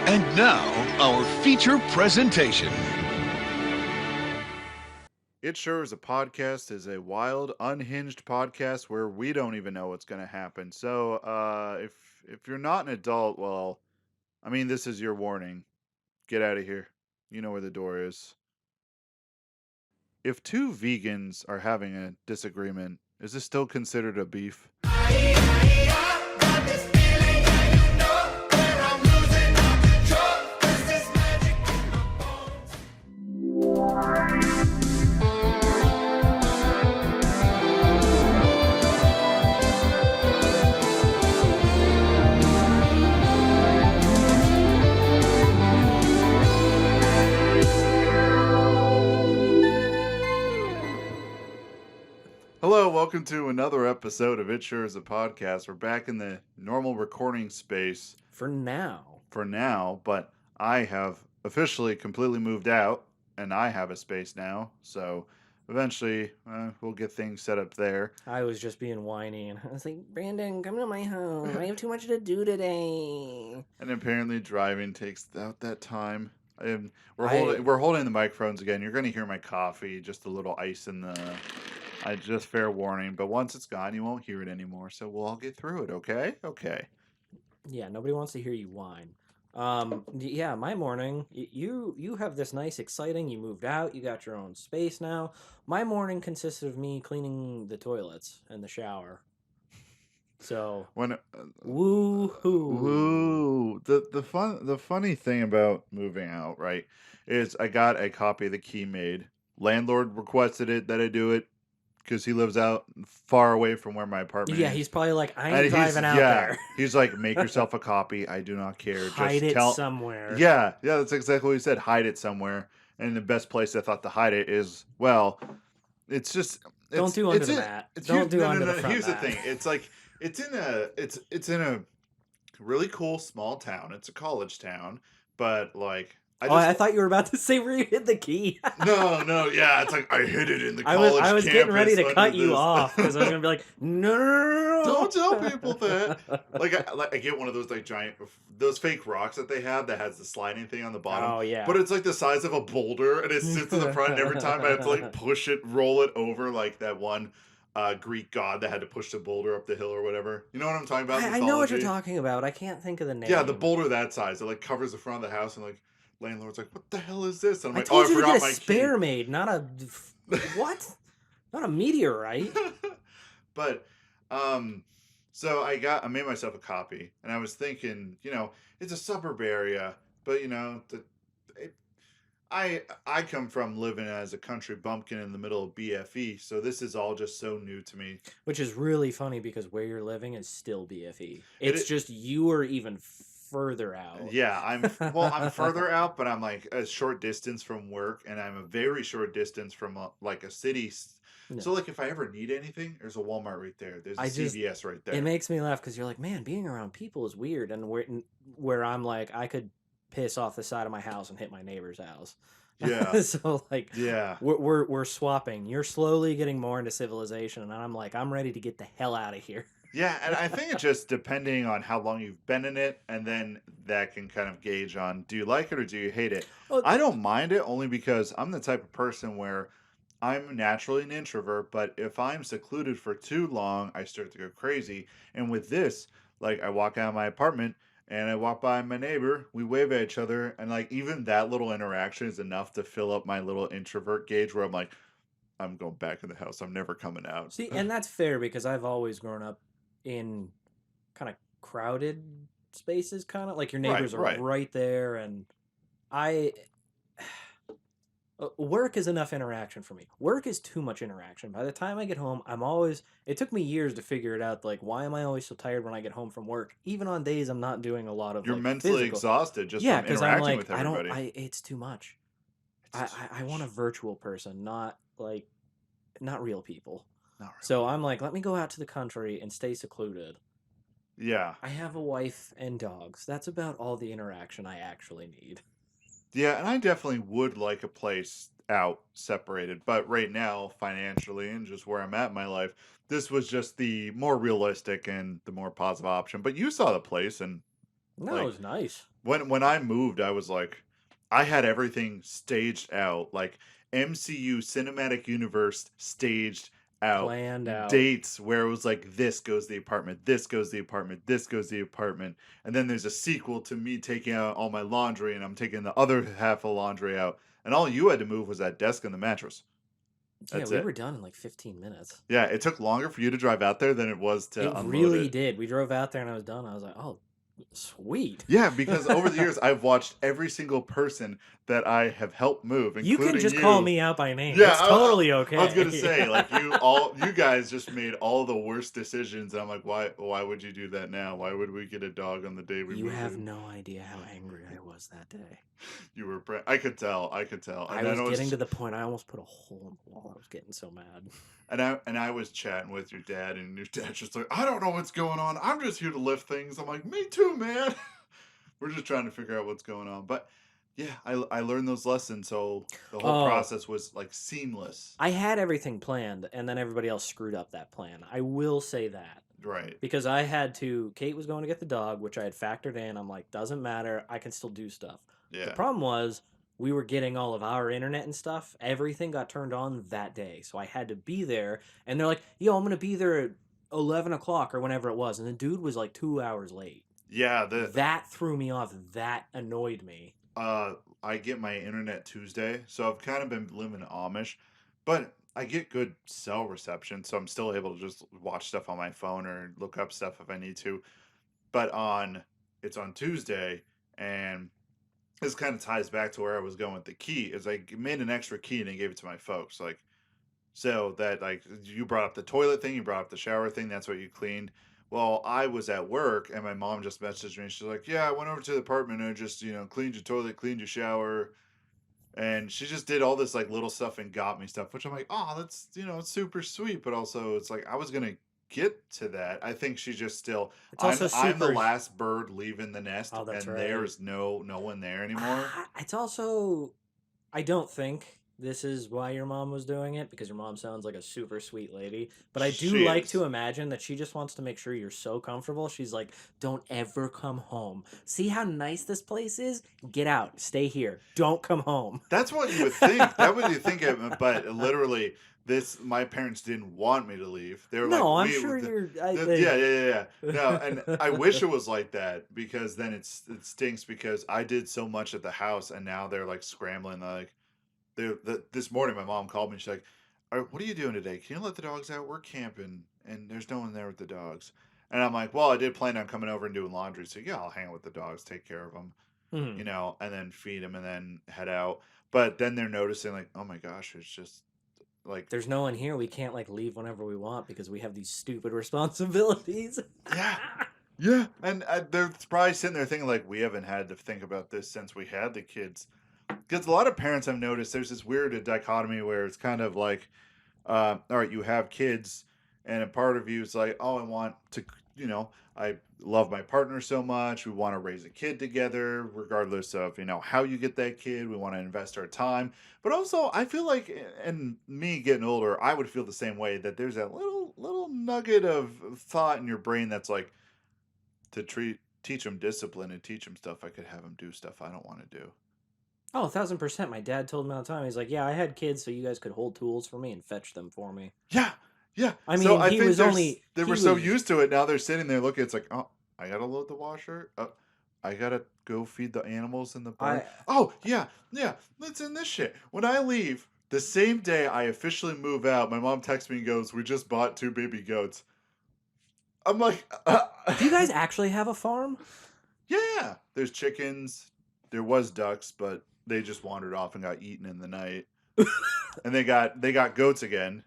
And now, our feature presentation. It Sure Is a Podcast is a wild, unhinged podcast where we don't even know what's going to happen. So, if you're not an adult, well, I mean, this is your warning. Get out of here. You know where the door is. If two vegans are having a disagreement, is this still considered a beef? Hello, welcome to another episode of It Sure Is a Podcast. We're back in the normal recording space For now. but I have officially completely moved out and I have a space now. So eventually we'll get things set up there. I was just being whiny and I was like, Brandon, come to my home. I have too much to do today. And apparently driving takes out that time. And we're I- holding the microphones again. You're going to hear my coffee, just a little ice in the. I just fair warning, but once it's gone, you won't hear it anymore. So we'll all get through it, okay? Okay. Yeah, nobody wants to hear you whine. Yeah, my morning. You have this nice, exciting. You moved out. You got your own space now. My morning consisted of me cleaning the toilets and the shower. So When woo-hoo. Woo! The funny thing about moving out, right, is I got a copy of the key made. Landlord requested it that I do it because he lives out far away from where my apartment Yeah, is. he's probably like, I And ain't he's driving out there. he's like, make yourself a copy. I do not care. Hide Just it tell. somewhere. Yeah, that's exactly what he said. Hide it somewhere. And the best place I thought to hide it is, well, it's just Don't do under the mat. Don't do under the front Here's mat. the thing. It's like it's in a really cool small town. It's a college town, but like I thought you were about to say where you hid the key. no, yeah, it's like I hid it in the I college. was getting ready to campus cut under you this. off because I was gonna be like, no, Don't tell people that. I get one of those like giant, those fake rocks that they have that has the sliding thing on the bottom. Oh yeah, But it's like the size of a boulder, and it sits in the front. And every time I have to like push it, roll it over, like that one Greek god that had to push the boulder up the hill or whatever. You know what I'm talking about? I know what you're Mythology? talking about. I can't think of the name. Yeah, the boulder that size. It like covers the front of the house, and like landlord's like, "What the hell is this?" And I'm I like, told "Oh, you I to forgot get my a spare key." made, not a what? Not a meteorite. But so I made myself a copy, and I was thinking, it's a suburb area, but I come from living as a country bumpkin in the middle of BFE, so this is all just so new to me. Which is really funny because where you're living is still BFE. It It's is- just you are even further out. Yeah, I'm further out, but I'm like a short distance from work, and I'm a very short distance from like a city. No. So like if I ever need anything, there's a Walmart right there. There's a I just- CVS right there. It makes me laugh because you're like, man, being around people is weird, and where I'm like, I could piss off the side of my house and hit my neighbor's house. Yeah. So like, Yeah. we're swapping. You're slowly getting more into civilization, and I'm like, I'm ready to get the hell out of here. Yeah, and I think it's just depending on how long you've been in it, and then that can kind of gauge on, do you like it or do you hate it? Well, I don't mind it only because I'm the type of person where I'm naturally an introvert, but if I'm secluded for too long, I start to go crazy. And with this, like I walk out of my apartment and I walk by my neighbor, we wave at each other, and like even that little interaction is enough to fill up my little introvert gauge where I'm like, I'm going back in the house. I'm never coming out. See, and that's fair because I've always grown up in kind of crowded spaces, kind of like your neighbors right. are right there, and I work is enough interaction for me. Work is too much interaction. By the time I get home, it took me years to figure it out, like why am I always so tired when I get home from work, even on days I'm not doing a lot of You're like, mentally physical. exhausted just Yeah, from because interacting I'm like with everybody. it's too much. It's I want a virtual person, not real people. Not really. So I'm like, let me go out to the country and stay secluded. Yeah. I have a wife and dogs. That's about all the interaction I actually need. Yeah, and I definitely would like a place out separated. But right now, financially and just where I'm at in my life, this was just the more realistic and the more positive option. But you saw the place, and No, it Like was nice. when I moved, I was like, I had everything staged out, like MCU Cinematic Universe staged out, Planned out. dates where it was like this goes the apartment, this goes the apartment, this goes the apartment, and then there's a sequel to me taking out all my laundry, and I'm taking the other half of laundry out, and all you had to move was that desk and the mattress. Yeah, That's we it. were done in like 15 minutes. Yeah, it took longer for you to drive out there than it was to It unload really it. did. We drove out there and I was done. I was like, oh, sweet. Yeah, because over the years I've watched every single person that I have helped move, You can including just call you. me out by name. Yeah, It's totally I was gonna okay. say, like you guys just made all the worst decisions. And I'm like, why would you do that now? Why would we get a dog on the day we You move have in? no idea how angry I was that day. You were, I could tell, I and I was getting was, to the point I almost put a hole in the wall. I was getting so mad. and I was chatting with your dad, and your dad's just like, I don't know what's going on. I'm just here to lift things. I'm like, me too, man. We're just trying to figure out what's going on, but yeah, I learned those lessons, so the whole Oh, process was like seamless. I had everything planned and then everybody else screwed up that plan. I will say that. Right. Because I had to, Kate was going to get the dog, which I had factored in. I'm like, doesn't matter. I can still do stuff. The Yeah. problem was we were getting all of our internet and stuff. Everything got turned on that day. So I had to be there. And they're like, yo, I'm going to be there at 11 o'clock or whenever it was. And the dude was like 2 hours late. Yeah, That threw me off. That annoyed me. I get my internet Tuesday, so I've kind of been living Amish, but I get good cell reception, so I'm still able to just watch stuff on my phone or look up stuff if I need to. But it's on Tuesday, and this kind of ties back to where I was going with the key. Is I made an extra key and I gave it to my folks, like so that like you brought up the toilet thing, you brought up the shower thing, that's what you cleaned. Well, I was at work and my mom just messaged me. She's like, "Yeah, I went over to the apartment and I just, cleaned your toilet, cleaned your shower." And she just did all this like little stuff and got me stuff, which I'm like, "Oh, that's, it's super sweet." But also it's like I was going to get to that. I think she just still It's I'm also I'm the super. last bird leaving the nest Oh, that's and right. there's no one there anymore. It's also. I don't think this is why your mom was doing it because your mom sounds like a super sweet lady. But I do She like to is. imagine that she just wants to make sure you're so comfortable. She's like, don't ever come home. See how nice this place is? Get out. Stay here. Don't come home. That's what you would think. That would you think of, but literally, this my parents didn't want me to leave. They were like, No, I'm "We, sure you're. yeah, yeah, yeah, yeah." No, and I wish it was like that because then it stinks because I did so much at the house, and now they're like scrambling. Like, this morning, my mom called me. She's like, What are you doing today? Can you let the dogs out? We're camping, and there's no one there with the dogs." And I'm like, "Well, I did plan on coming over and doing laundry, so yeah, I'll hang out with the dogs, take care of them." Mhm. And then feed them and then head out. But then they're noticing like, oh my gosh, it's just like, There's no one here. We can't like leave whenever we want because we have these stupid responsibilities. yeah, yeah. And they're probably sitting there thinking like, we haven't had to think about this since we had the kids. Because a lot of parents I've noticed there's this weird dichotomy where it's kind of like, all right, you have kids, and a part of you is like, oh, I want to, I love my partner so much. We want to raise a kid together, regardless of, how you get that kid. We want to invest our time. But also, I feel like, and me getting older, I would feel the same way that there's that little nugget of thought in your brain that's like, to teach them discipline and teach them stuff. I could have them do stuff I don't want to do. Oh, 1,000%. My dad told me all the time. He's like, yeah, I had kids so you guys could hold tools for me and fetch them for me. Yeah, yeah. I So mean, I he think was only, they he were so was, used to it. Now they're sitting there looking. It's like, oh, I gotta load the washer. I gotta go feed the animals in the barn. I, Oh yeah, yeah. Let's end this shit. When I leave, the same day I officially move out, my mom texts me and goes, "We just bought 2 baby goats." I'm like, do you guys actually have a farm? yeah. There's chickens. There was ducks, but they just wandered off and got eaten in the night. And they got goats again.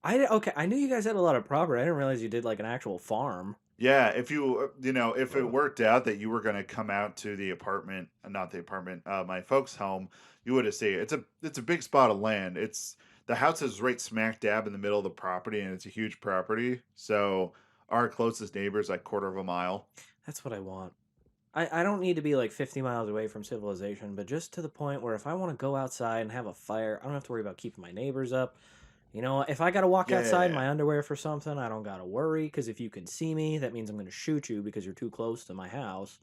Okay, I knew you guys had a lot of property. I didn't realize you did like an actual farm. Yeah, if if it worked out that you were going to come out to the apartment, not the apartment, my folks' home, you would have seen it. It's a big spot of land. The house is right smack dab in the middle of the property, and it's a huge property. So our closest neighbor is like quarter of a mile. That's what I want. I don't need to be like 50 miles away from civilization, but just to the point where if I want to go outside and have a fire, I don't have to worry about keeping my neighbors up. You know, if I gotta walk outside in Yeah. my underwear for something, I don't gotta worry. Because if you can see me, that means I'm gonna shoot you because you're too close to my house.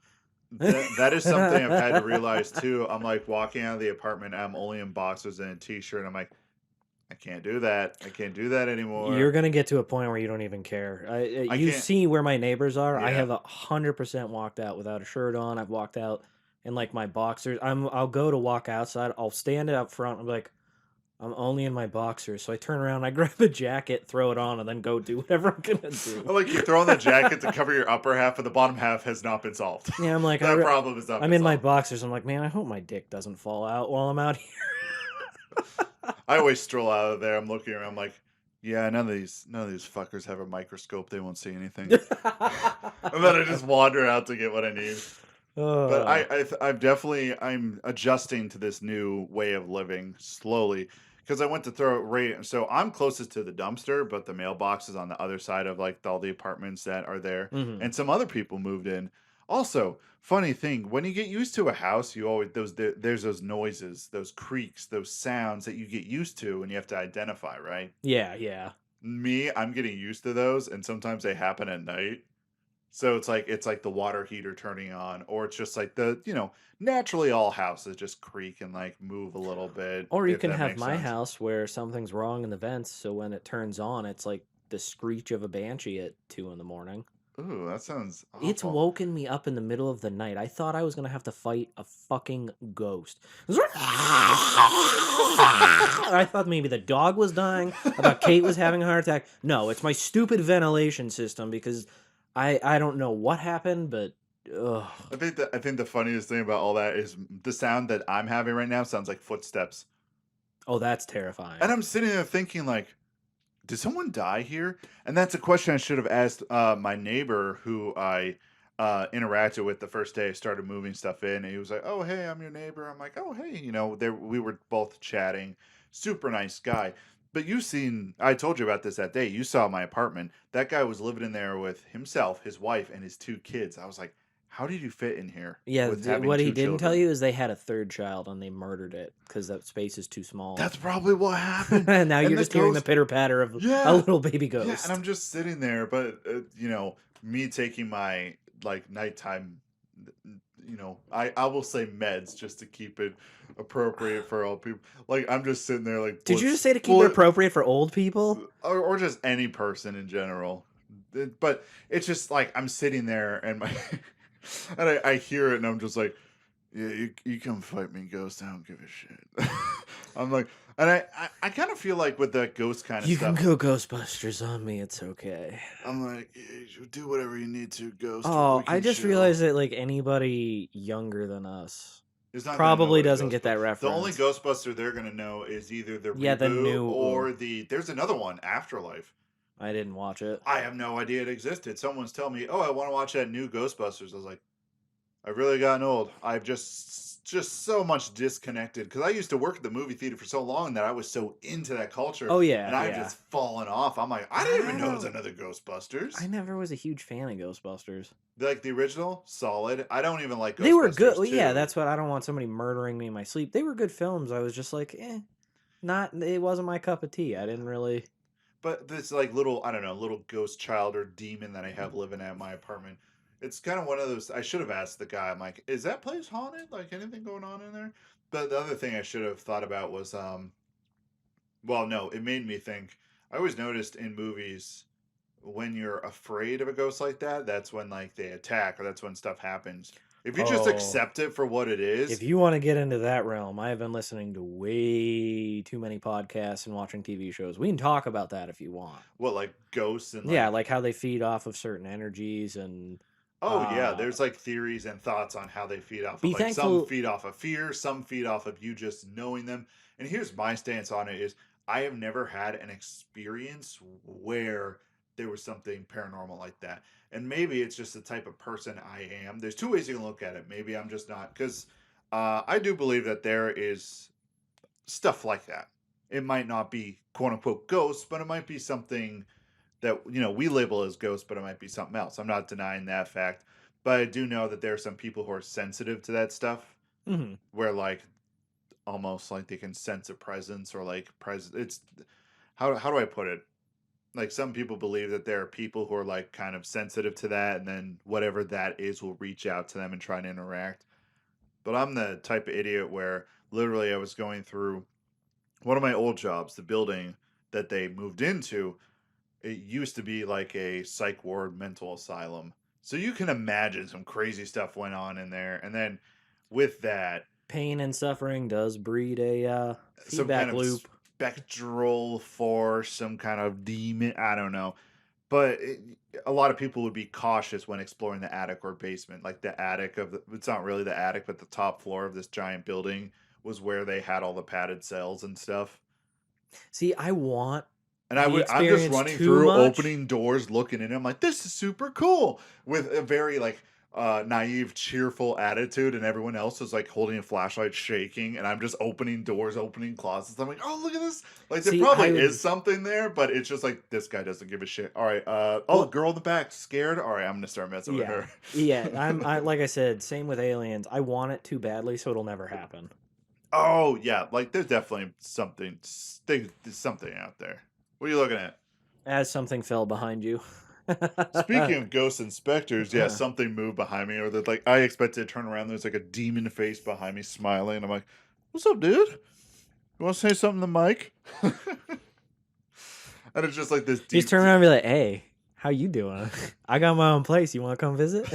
That is something I've had to realize too. I'm like walking out of the apartment, I'm only in boxers and a t-shirt. And I'm like, I can't do that. I can't do that You're anymore. gonna get to a point where you don't even care. I You can't. see where my neighbors are. I Yeah. have 100% walked out without a shirt on. I've walked out in like my boxers. I'll go to walk outside. I'll stand up front. I'm like, I'm only in my boxers. So I turn around, I grab a jacket, throw it on, and then go do whatever I'm gonna do. I like you throw on the jacket to cover your upper half, but the bottom half has not been solved. Yeah, I'm like, That problem has not I'm been in my solved. boxers. I'm like, man, I hope my dick doesn't fall out while I'm out I always stroll out of there. I'm looking around. I'm like, yeah, none of these fuckers have a microscope. They won't see anything. here. And then I just wander out to get what I need. But Uh, I'm adjusting to this new way of living slowly because I went to throw it right. So I'm closest to the dumpster, but the mailbox is on the other side of like all the apartments that are there, mhm. and some other people moved in. Also, funny thing, when you get used to a house, you always there's those noises, those creaks, those sounds that you get used to, and you have to identify, right? Yeah, yeah. Me, I'm getting used to those, and sometimes they happen at night. So it's like the water heater turning on, or it's just like naturally all houses just creak and like move a little bit, Or you if can that have makes my sense. house where something's wrong in the vents, so when it turns on, it's like the screech of a banshee at 2 in the morning. Ooh, that sounds It's awful. woken me up in the middle of the night. I thought I was gonna have to fight a fucking ghost. I thought maybe the dog was dying. I thought Kate was having a heart attack. No, it's my stupid ventilation system because I don't know what happened, but ugh. I think the funniest thing about all that is the sound that I'm having right now sounds like footsteps. Oh, that's And terrifying. I'm sitting there thinking like, did someone die here? And that's a question I should have asked my neighbor who I interacted with the first day I started moving stuff in. And he was like, "Oh, hey, I'm your neighbor." I'm like, "Oh, hey," there we were both chatting. Super nice guy. But I told you about this that day. You saw my apartment. That guy was living in there with himself, his wife, and his 2 kids. I was like, "How did you fit in here Yeah, with having what he two didn't tell children?" you is they had a third child and they murdered it because that space is too small. That's probably what happened. And now And you're the just hearing the ghost pitter patter of a Yeah. little baby Yeah, and ghost. I'm just sitting there, but me taking my like nighttime, I will say meds just to keep it appropriate for all people. Like I'm just sitting there like Did you just blitz, say to keep it bullet, appropriate for old people? or just any person in general. But it's just like I'm sitting there and my and I hear it and I'm just like, yeah, you come fight me, ghost. I don't give a shit. I'm like, and I kind of feel like with the ghost kind of You can stuff. go Ghostbusters on me. It's okay. I'm like, yeah, you do whatever you need to, Ghost. We Oh, I can just chill. realized that like anybody younger than us It's not gonna know probably what a doesn't get Ghostbuster. that The only reference. Ghostbuster they're gonna know is either the Yeah, the reboot new. or the. There's another one, Afterlife. I didn't watch it. I have no idea it existed. Someone's telling me, "Oh, I want to watch that new Ghostbusters." I was like, I've really gotten old. I've just so much disconnected because I used to work at the movie theater for so long that I was so into that culture, Oh yeah, and I've yeah. just fallen off. I'm like, I didn't I even know it was don't. another I Ghostbusters. never was a huge fan of Ghostbusters. Like the original, solid. I don't even like They were good. Ghostbusters Well, yeah, 2. that's what I don't want somebody murdering me in my sleep. They were good films. I was just like, not. It wasn't my cup of tea. I didn't really. But this like little, I don't know, little ghost child or demon that I have living at my apartment. It's kind of one of those. I should have asked the guy. I'm like, is that place haunted? Like anything going on in there? But the other thing I should have thought about was, well, no, it made me think. I always noticed in movies when you're afraid of a ghost like that, that's when like they attack or that's when stuff happens. If you just Oh, accept it for what it if is, you want to get into that realm, I have been listening to way too many podcasts and watching TV shows. We can talk about that if you want. what like ghosts and Yeah, like like how they feed off of certain energies and oh yeah, uh there's like theories and thoughts on how they feed off of be like some thankful. feed off of fear, some feed off of you just knowing them. And here's my stance on it is I have never had an experience where there was something paranormal like that. And maybe it's just the type of person I am. There's two ways you can look at it. Maybe I'm just not because I do believe that there is stuff like that. It might not be quote unquote ghosts, but it might be something that we label as ghosts, but it might be something else. I'm not denying that fact, but I do know that there are some people who are sensitive to that stuff, Mhm. where like almost like they can sense a presence or like presence. It's how do I put it? Like some people believe that there are people who are like kind of sensitive to that, and then whatever that is will reach out to them and try and interact. But I'm the type of idiot where literally I was going through one of my old jobs, the building that they moved into. It used to be like a psych ward mental asylum. So you can imagine some crazy stuff went on in there. And then with that, Pain and suffering does breed a some kind feedback of loop. spectral force, some kind of demon, I don't know. But a lot of people would be cautious when exploring the attic or basement. Like the attic of it's not really the attic, but the top floor of this giant building was where they had all the padded cells and stuff. See, I want And the I'm just experience running too through, much. opening doors, looking in. I'm like, this is super cool, with a very like naive, cheerful attitude, and everyone else is like holding a flashlight, shaking, and I'm just opening doors, opening closets. I'm like, oh, look at this! Like there See, probably is something there, but it's just like this guy doesn't give a shit. All right, oh, well, girl in the back, scared. All right, I'm gonna start messing with yeah, her. yeah. I like I said, same with aliens. I want it too badly, so it'll never happen. Oh yeah, like there's definitely something. There's something out there. What are you looking at? As something fell behind you. Speaking of ghost inspectors, yeah, something moved behind me, or that like I expected to turn around. There's like a demon face behind me smiling. I'm like, "What's up, dude? You want to say something to Mike?" And it's just like this Just deep. turn around and be like, "Hey, how you doing? I got my own place. You want to come visit?"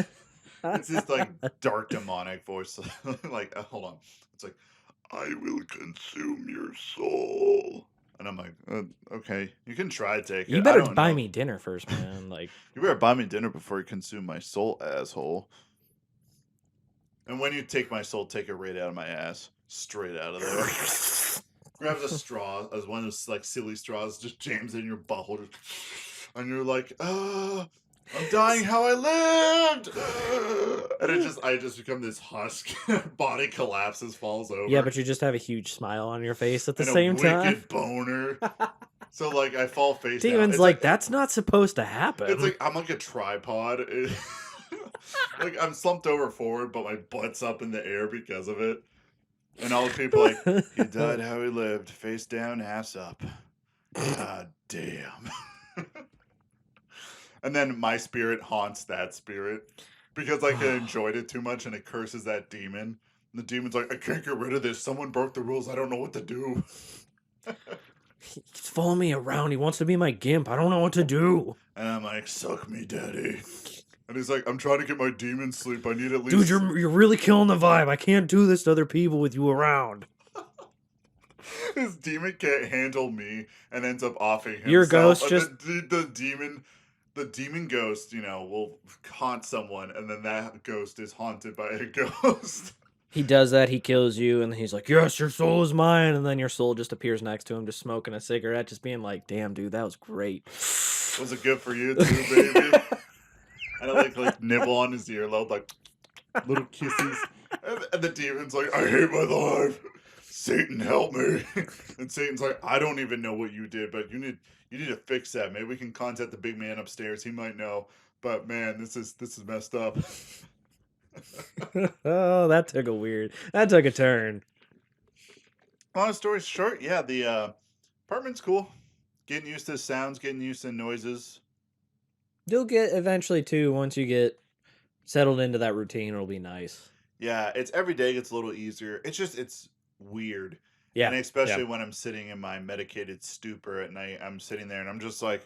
It's this like dark demonic voice. Like, hold on. It's like, "I will consume your soul," and I'm like, "Okay, you can try to take You it. I better don't buy know. me dinner first, man. Like, You better buy me dinner before you consume my soul, asshole." And when you take my soul, take it right out of my ass. Straight out of there. Grabs a straw, as one of those like silly straws, just jams it in your butthole. And you're like, I'm dying how I lived. And I just become this husk. Body collapses, falls over. yeah, but you just have a huge smile on your face at the And a same time. wicked boner. So like I fall face down. Demon's It's like, that's not supposed to happen. It's like I'm like a tripod. Like I'm slumped over forward, but my butt's up in the air because of it. And all the people like, he died how he lived, face down, ass up. God damn. And then my spirit haunts that spirit because like I enjoyed it too much and it curses that demon. And the demon's like, I can't get rid of this. Someone broke the rules. I don't know what to do. He's following me around. He wants to be my gimp. I don't know what to do. And I'm like, suck me, daddy. And he's like, I'm trying to get my demon sleep. I need at least. Dude, you're really killing the vibe. I can't do this to other people with you around. His demon can't handle me and ends up offing himself. Your ghost And just the demon ghost, will haunt someone, and then that ghost is haunted by a ghost. he does that. He kills you, and he's like, "Yes, your soul is mine." And then your soul just appears next to him, just smoking a cigarette, just being like, "Damn, dude, that was great." Was it good for you too, baby? And I like nibble on his earlobe, like little kisses. And the demon's like, I hate my life. Satan, help me. And Satan's like, I don't even know what you did, but you need to fix that. Maybe we can contact the big man upstairs. He might know. But man, this is messed up. Oh, that took a turn. Long story short, yeah, the apartment's cool. Getting used to sounds, getting used to noises. You'll get eventually too, once you get settled into that routine, it'll be nice. Yeah, it's every day gets a little easier. It's weird. Yeah. And especially when I'm sitting in my medicated stupor at night, I'm sitting there and I'm just like,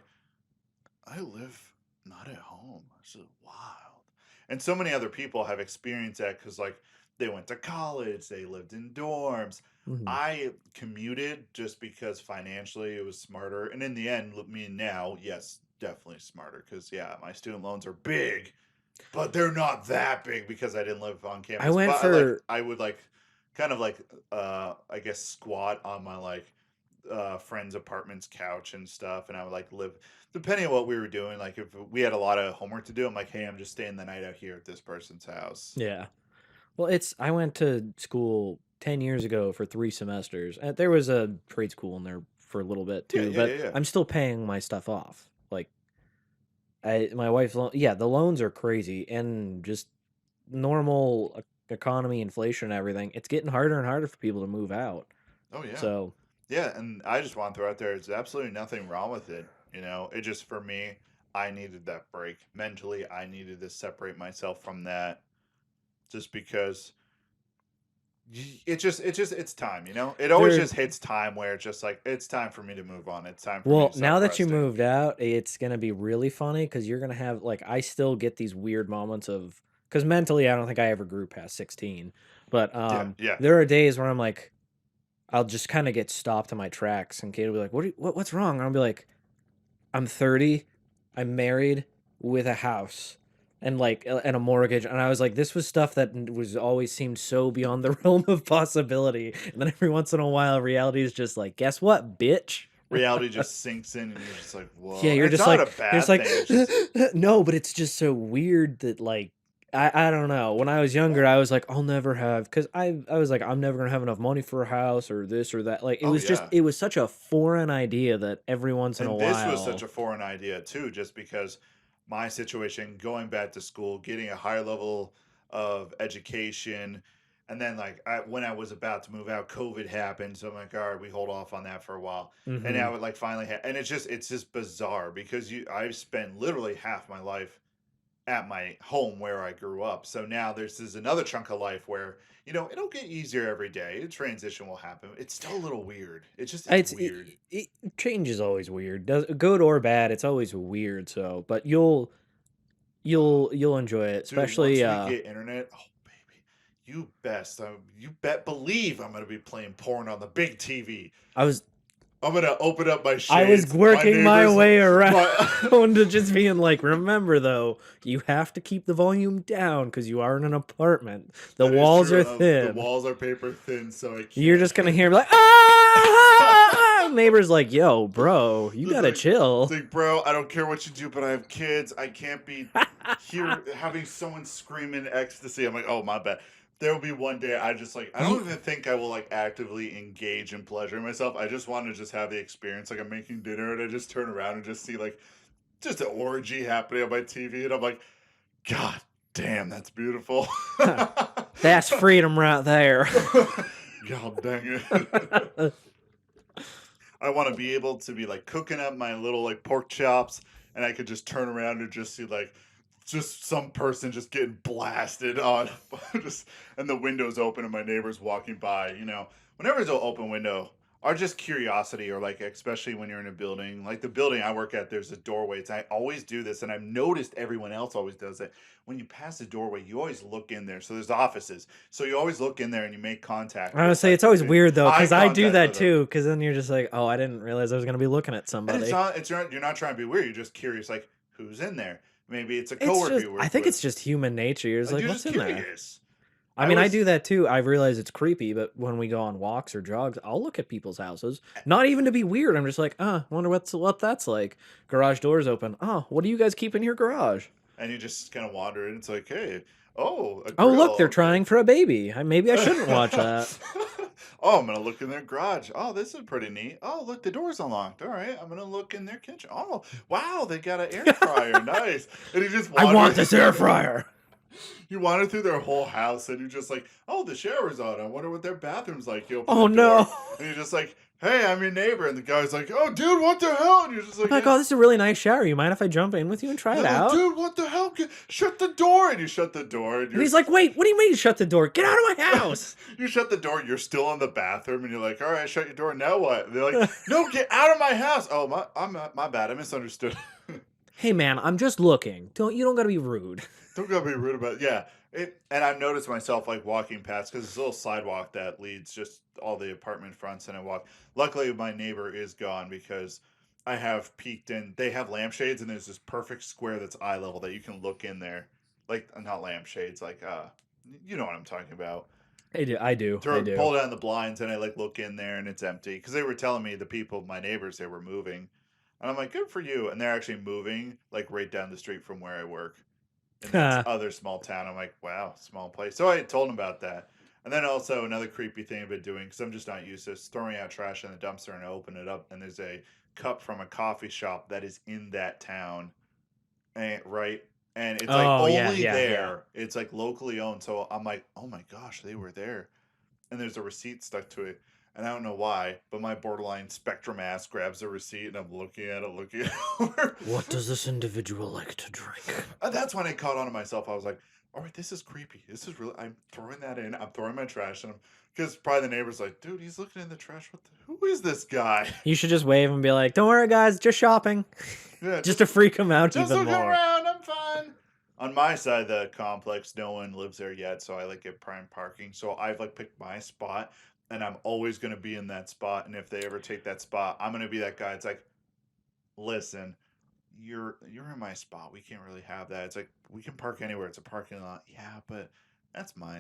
I live not at home. This is wild. And so many other people have experienced that because, like, they went to college, they lived in dorms. Mhm. I commuted just because financially it was smarter. And in the end, me now, yes, definitely smarter because, yeah, my student loans are big, but they're not that big because I didn't live on campus. I went But for I would kind of I guess squat on my friend's apartment's couch and stuff, and I would live depending on what we were doing. Like if we had a lot of homework to do, I'm like, hey, I'm just staying the night out here at this person's house. yeah. Well, I went to school 10 years ago for 3 semesters. There was a trade school in there for a little bit too, but Yeah. I'm still paying my stuff off. Like my wife's loan, yeah, the loans are crazy and just normal economy, inflation, and everything. It's getting harder and harder for people to move out. Oh yeah. So Yeah, and I just want to throw out there, there's absolutely nothing wrong with it. You know, it just for me, I needed that break mentally. I needed to separate myself from that, just because it's time. You know, it always There, just hits time where it's just like it's time for me to move on. It's time for me well, to now stop that you resting. moved out, it's gonna be really funny because you're gonna have like I still get these weird moments of because mentally I don't think I ever grew past 16, but Yeah, yeah. there are days where I'm like I'll just kind of get stopped in my tracks, and Kate will be like, what's wrong?" And I'll be like, "I'm 30, I'm married with a house." And like and a mortgage, and I was like, this was stuff that was always seemed so beyond the realm of possibility. And then every once in a while, reality is just like, guess what, bitch? Reality just sinks in, and you're just like, Yeah, whoa. And it's not a you're just bad like, thing. It's just no, but it's just so weird that like, I don't know. When I was younger, I was like, I'll never have, because I was like, I'm never gonna have enough money for a house or this or that. Like, oh yeah. it was such a foreign idea that every once in a And this was such while, a foreign idea too, just because my situation, going back to school, getting a higher level of education, and then like when I was about to move out, COVID happened. So I'm like, all right, we hold off on that for a while. And hmm now it like finally, and it's just bizarre because I've spent literally half my life at my home where I grew up. So now there's this another chunk of life where it'll get easier every day. A transition will happen. It's still a little weird. It's weird. change is always weird. Does good or bad, it's always weird. So, but you'll enjoy it, Dude, once especially we get internet, oh baby, you bet believe I'm gonna be playing porn on the big TV. I was I'm gonna open up my I was shades. My working my neighbors, way around my to just being like, remember though, you have to keep the volume down because you are in an apartment. The that is walls true. are The thin. walls are paper thin, so I You're can't. just gonna hear like, ah! Neighbor's like, yo, bro, you It's gotta like, it's chill. like, bro, I don't care what you do, but I have kids. I can't be here having someone screaming ecstasy. I'm like, oh my bad. There will be one day I just like I don't Ye- even think I will like actively engage in pleasure myself. I just want to just have the experience. Like I'm making dinner and I just turn around and just see like just an orgy happening on my TV, and I'm like, God damn, that's beautiful. That's freedom right there. God dang it. I want to be able to be like cooking up my little like pork chops, and I could just turn around and just see like just some person just getting blasted on, just and the windows open and my neighbors walking by. Whenever there's an open window, or just curiosity, or like especially when you're in a building, like the building I work at, there's a doorway. I always do this, and I've noticed everyone else always does it. When you pass the doorway, you always look in there. So there's offices, so you always look in there and you make contact with Honestly, like it's always between weird though, eye because I do contact that with them. too. Because then you're just like, oh, I didn't realize I was gonna be looking at And it's somebody. not, you're not trying to be weird. You're just curious, like who's in there. Maybe it's a It's coworker just, you I work think with. it's just human nature. You're just like, You're what's just in there? curious. I I mean, I always do that too. I realize it's creepy, but when we go on walks or jogs, I'll look at people's houses. Not even to be weird. I'm just like, wonder what that's like. Garage doors open. Oh, what do you guys keep in your garage? and you just kind of wander in. It's like, hey, oh, a Oh, look, grill. they're Okay. trying for a baby. Maybe I shouldn't watch that. Oh, I'm gonna look in their garage. Oh, this is pretty neat. Oh, look, the door's unlocked. All right, I'm gonna look in their kitchen. Oh, wow, they got an air fryer. Nice. And you just I want wander. this air fryer. You wander through their whole house, and you're just like, oh, the shower's on. I wonder what their bathroom's like. You open Oh the door, no. and you're just like, hey, I'm your neighbor. And the guy's like, oh, dude, what the hell? And you're just I'm like, like, yeah. oh, this is a really nice shower. You mind if I jump in with you and try it They're like, out? dude, what the hell? Shut the door. And you shut the door, and And he's like, wait, what do you mean shut the door? Get out of my house. you shut the door. You're still in the bathroom, and you're like, all right, shut your door. Now what? And they're like, no, get out of my house. Oh, my bad. I misunderstood. Hey man, I'm just looking. You don't gotta be rude. Don't gotta be rude about it. Yeah. And I've noticed myself like walking past because it's a little sidewalk that leads just all the apartment fronts, and I walk. Luckily, my neighbor is gone because I have peeked in. They have lampshades, and there's this perfect square that's eye level that you can look in there. Like not lampshades, like you know what I'm talking about. I do. Pull down the blinds, and I like look in there, and it's empty because they were telling me the people, my neighbors, they were moving, and I'm like, good for you. And they're actually moving like right down the street from where I work in this other small town. I'm like, wow, small place. So I told him about that. And then also another creepy thing I've been doing because I'm just not used to this, throwing out trash in the dumpster, and I open it up and there's a cup from a coffee shop that is in that town, and right, and it's like Oh yeah, only yeah, yeah. there. It's like locally owned. So I'm like, oh my gosh, they were there, and there's a receipt stuck to it. And I don't know why, but my borderline spectrum ass grabs the receipt and I'm looking at it over. What does this individual like to drink? And that's when I caught on to myself. I was like, all right, this is creepy. This is really, I'm throwing that in. I'm throwing my trash in him. Because probably the neighbor's like, dude, he's looking in the trash. Who is this guy? You should just wave and be like, "Don't worry, guys, just shopping." Yeah, just to freak him out just even looking more. around. I'm fine. On my side of the complex, no one lives there yet, so I like get prime parking. So I've like picked my spot, and I'm always gonna be in that spot. And if they ever take that spot, I'm gonna be that guy. It's like, listen, you're in my spot. We can't really have that. It's like we can park anywhere. It's a parking lot. Yeah, but that's my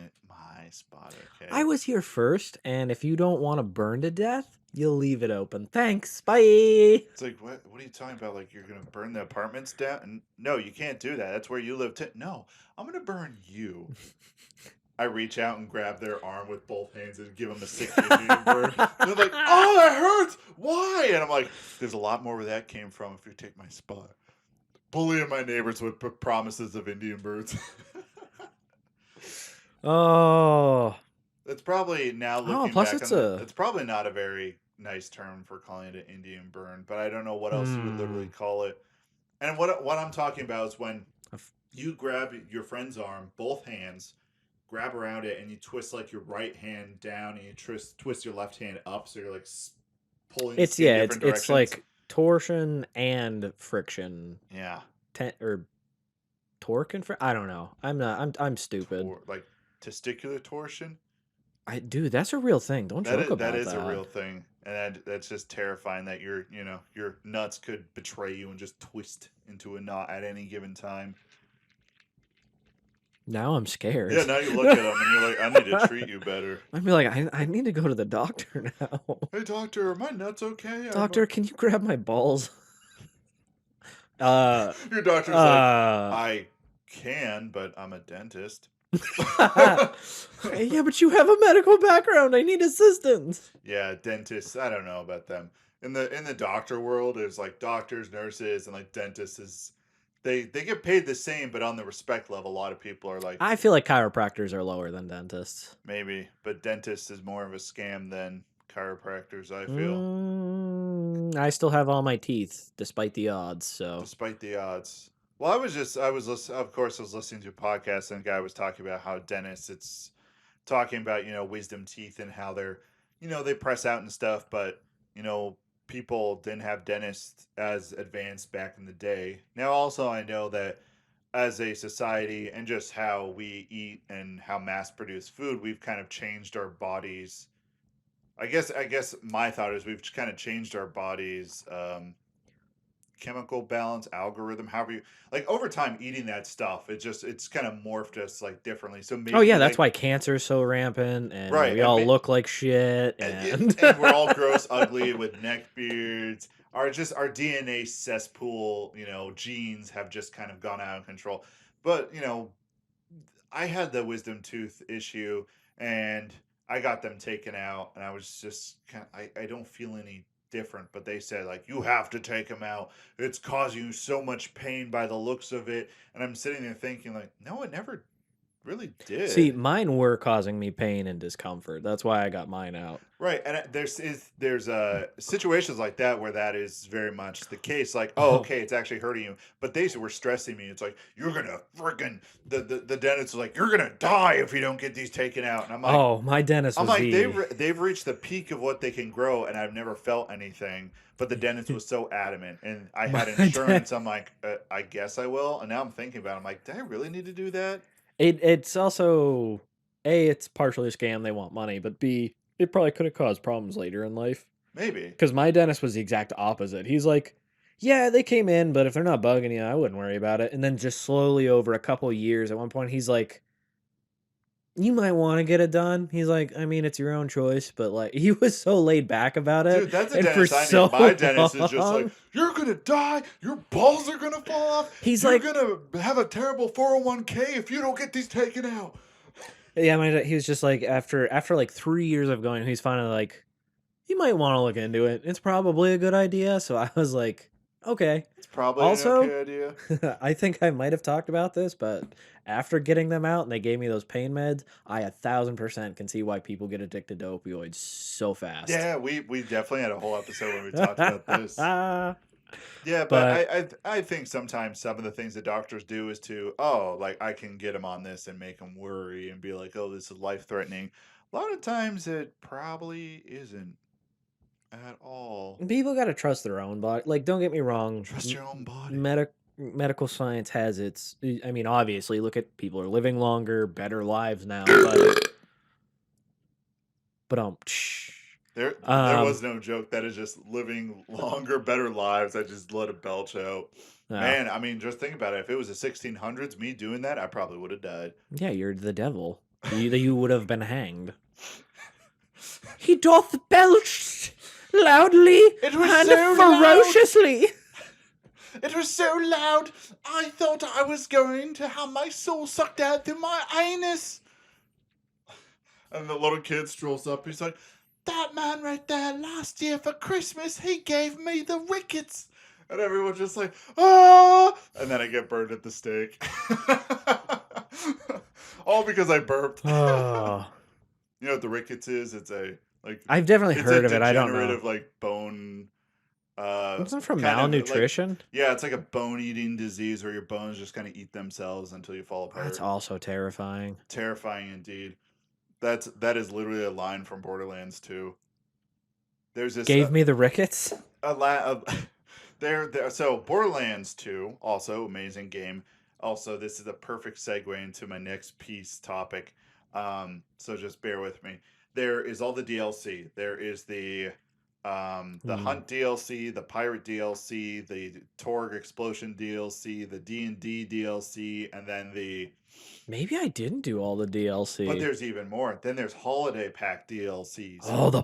spot. Okay. I was here first, and if you don't want to burn to death, you'll leave it open. Thanks. Bye. It's like, what are you talking about? Like, you're gonna burn the apartments down? And no, you can't do that. That's where you live. No, I'm gonna burn you. I reach out and grab their arm with both hands and give them a sick Indian burn. And they're like, oh, that hurts. Why? And I'm like, there's a lot more where that came from if you take my spot. Bullying my neighbors with promises of Indian birds. Oh. It's probably now looking plus back it's on it's probably not a very nice term for calling it an Indian burn, but I don't know what else you would literally call it. And what I'm talking about is when you grab your friend's arm, both hands, grab around it, and you twist like your right hand down, and you twist your left hand up, so you're like pulling. It's different directions. it's like torsion and friction. Yeah. Or torque and I don't know. I'm stupid. Like testicular torsion. Dude, that's a real thing. Don't joke about that. That is a real thing, and that's just terrifying. That your nuts could betray you and just twist into a knot at any given time. Now I'm scared. Yeah, now you look at them and you're like, I need to treat you better. I'd be like, I need to go to the doctor now. Hey, doctor, are my nuts okay? Doctor, can you grab my balls? Your doctor's like, I can, but I'm a dentist. Yeah, but you have a medical background. I need assistance. Yeah, dentists. I don't know about them. In the doctor world, there's like doctors, nurses, and like dentists. They get paid the same, but on the respect level, a lot of people are like. I feel like chiropractors are lower than dentists. Maybe, but dentists is more of a scam than chiropractors. I feel. I still have all my teeth, despite the odds. So. Despite the odds. Well, I was of course, I was listening to a podcast, and a guy was talking about how dentists, it's talking about, wisdom teeth and how they're, they press out and stuff, but, people didn't have dentists as advanced back in the day. Now, also, I know that as a society and just how we eat and how mass-produced food, we've kind of changed our bodies. I guess my thought is we've kind of changed our bodies, chemical balance algorithm, however you like, over time eating that stuff, it's kind of morphed us like differently. So maybe that's why cancer is so rampant, and right, we all look like shit, and we're all gross, ugly with neck beards. Our DNA cesspool, genes have just kind of gone out of control. But I had the wisdom tooth issue, and I got them taken out, and I was just I don't feel any different, but they said, like, you have to take them out. It's causing you so much pain by the looks of it. And I'm sitting there thinking, like, no, it never really did. See, mine were causing me pain and discomfort. That's why I got mine out. Right, and there's situations like that where that is very much the case. Like, oh, okay, it's actually hurting you, but they were stressing me. It's like, you're gonna freaking the dentist was like, you're gonna die if you don't get these taken out. And I'm like, oh, my dentist. I'm like, they've reached the peak of what they can grow, and I've never felt anything. But the dentist was so adamant, and I had insurance. I'm like, I guess I will. And now I'm thinking about it. I'm like, do I really need to do that? It's also A, it's partially a scam. They want money, but B, it probably could have caused problems later in life. Maybe. Because my dentist was the exact opposite. He's like, yeah, they came in, but if they're not bugging you, I wouldn't worry about it. And then just slowly over a couple of years, at one point, he's like, you might want to get it done. He's like, I mean, it's your own choice, but like, he was so laid back about it. Dude, that's a dentist I know. My dentist is just like, you're gonna die. Your balls are gonna fall off. You're gonna have a terrible 401k if you don't get these taken out. Yeah, he was just like, after like 3 years of going, he's finally like, you might want to look into it. It's probably a good idea. So I was like, Okay. It's probably an Also, okay idea. I think I might have talked about this, but after getting them out and they gave me those pain meds, I 1000% can see why people get addicted to opioids so fast. Yeah, we definitely had a whole episode when we talked about this. But Yeah, but I think sometimes some of the things that doctors do is to, oh, like I can get them on this and make them worry and be like, oh, this is life threatening. A lot of times it probably isn't at all. people got to trust their own body. Like, don't get me wrong, Trust your own body. medical science has its. I mean, obviously, look at people are living longer, better lives now. But There was no joke. That is just living longer, better lives. I just let a belch out. uh, Man, I mean, just think about it. If it was the 1600s, me doing that, I probably would have died. yeah, you're the devil. You would have been hanged. He doth belch loudly It was and so ferociously. It was so loud, I thought I was going to have my soul sucked out through my anus. And the little kid strolls up. He's like, that man right there, last year for Christmas, he gave me the rickets. And everyone's just like, oh! And then I get burned at the stake. All because I burped. Oh, You know what the rickets is? It's I've definitely it's heard a of it. I don't know. degenerative like bone Isn't it from kind of like, malnutrition? yeah, it's like a bone eating disease where your bones just kind of eat themselves until you fall apart. That's also terrifying. Terrifying indeed. That is literally a line from Borderlands 2. There's this Gave me the rickets. so Borderlands 2, also amazing game. Also, this is a perfect segue into my next piece topic. So just bear with me. There is all the DLC. There is the Hunt DLC, the Pirate DLC, the Torg Explosion DLC, the D&D DLC, and then Maybe I didn't do all the but DLC. there's even more. Then there's Holiday Pack DLCs. Oh, the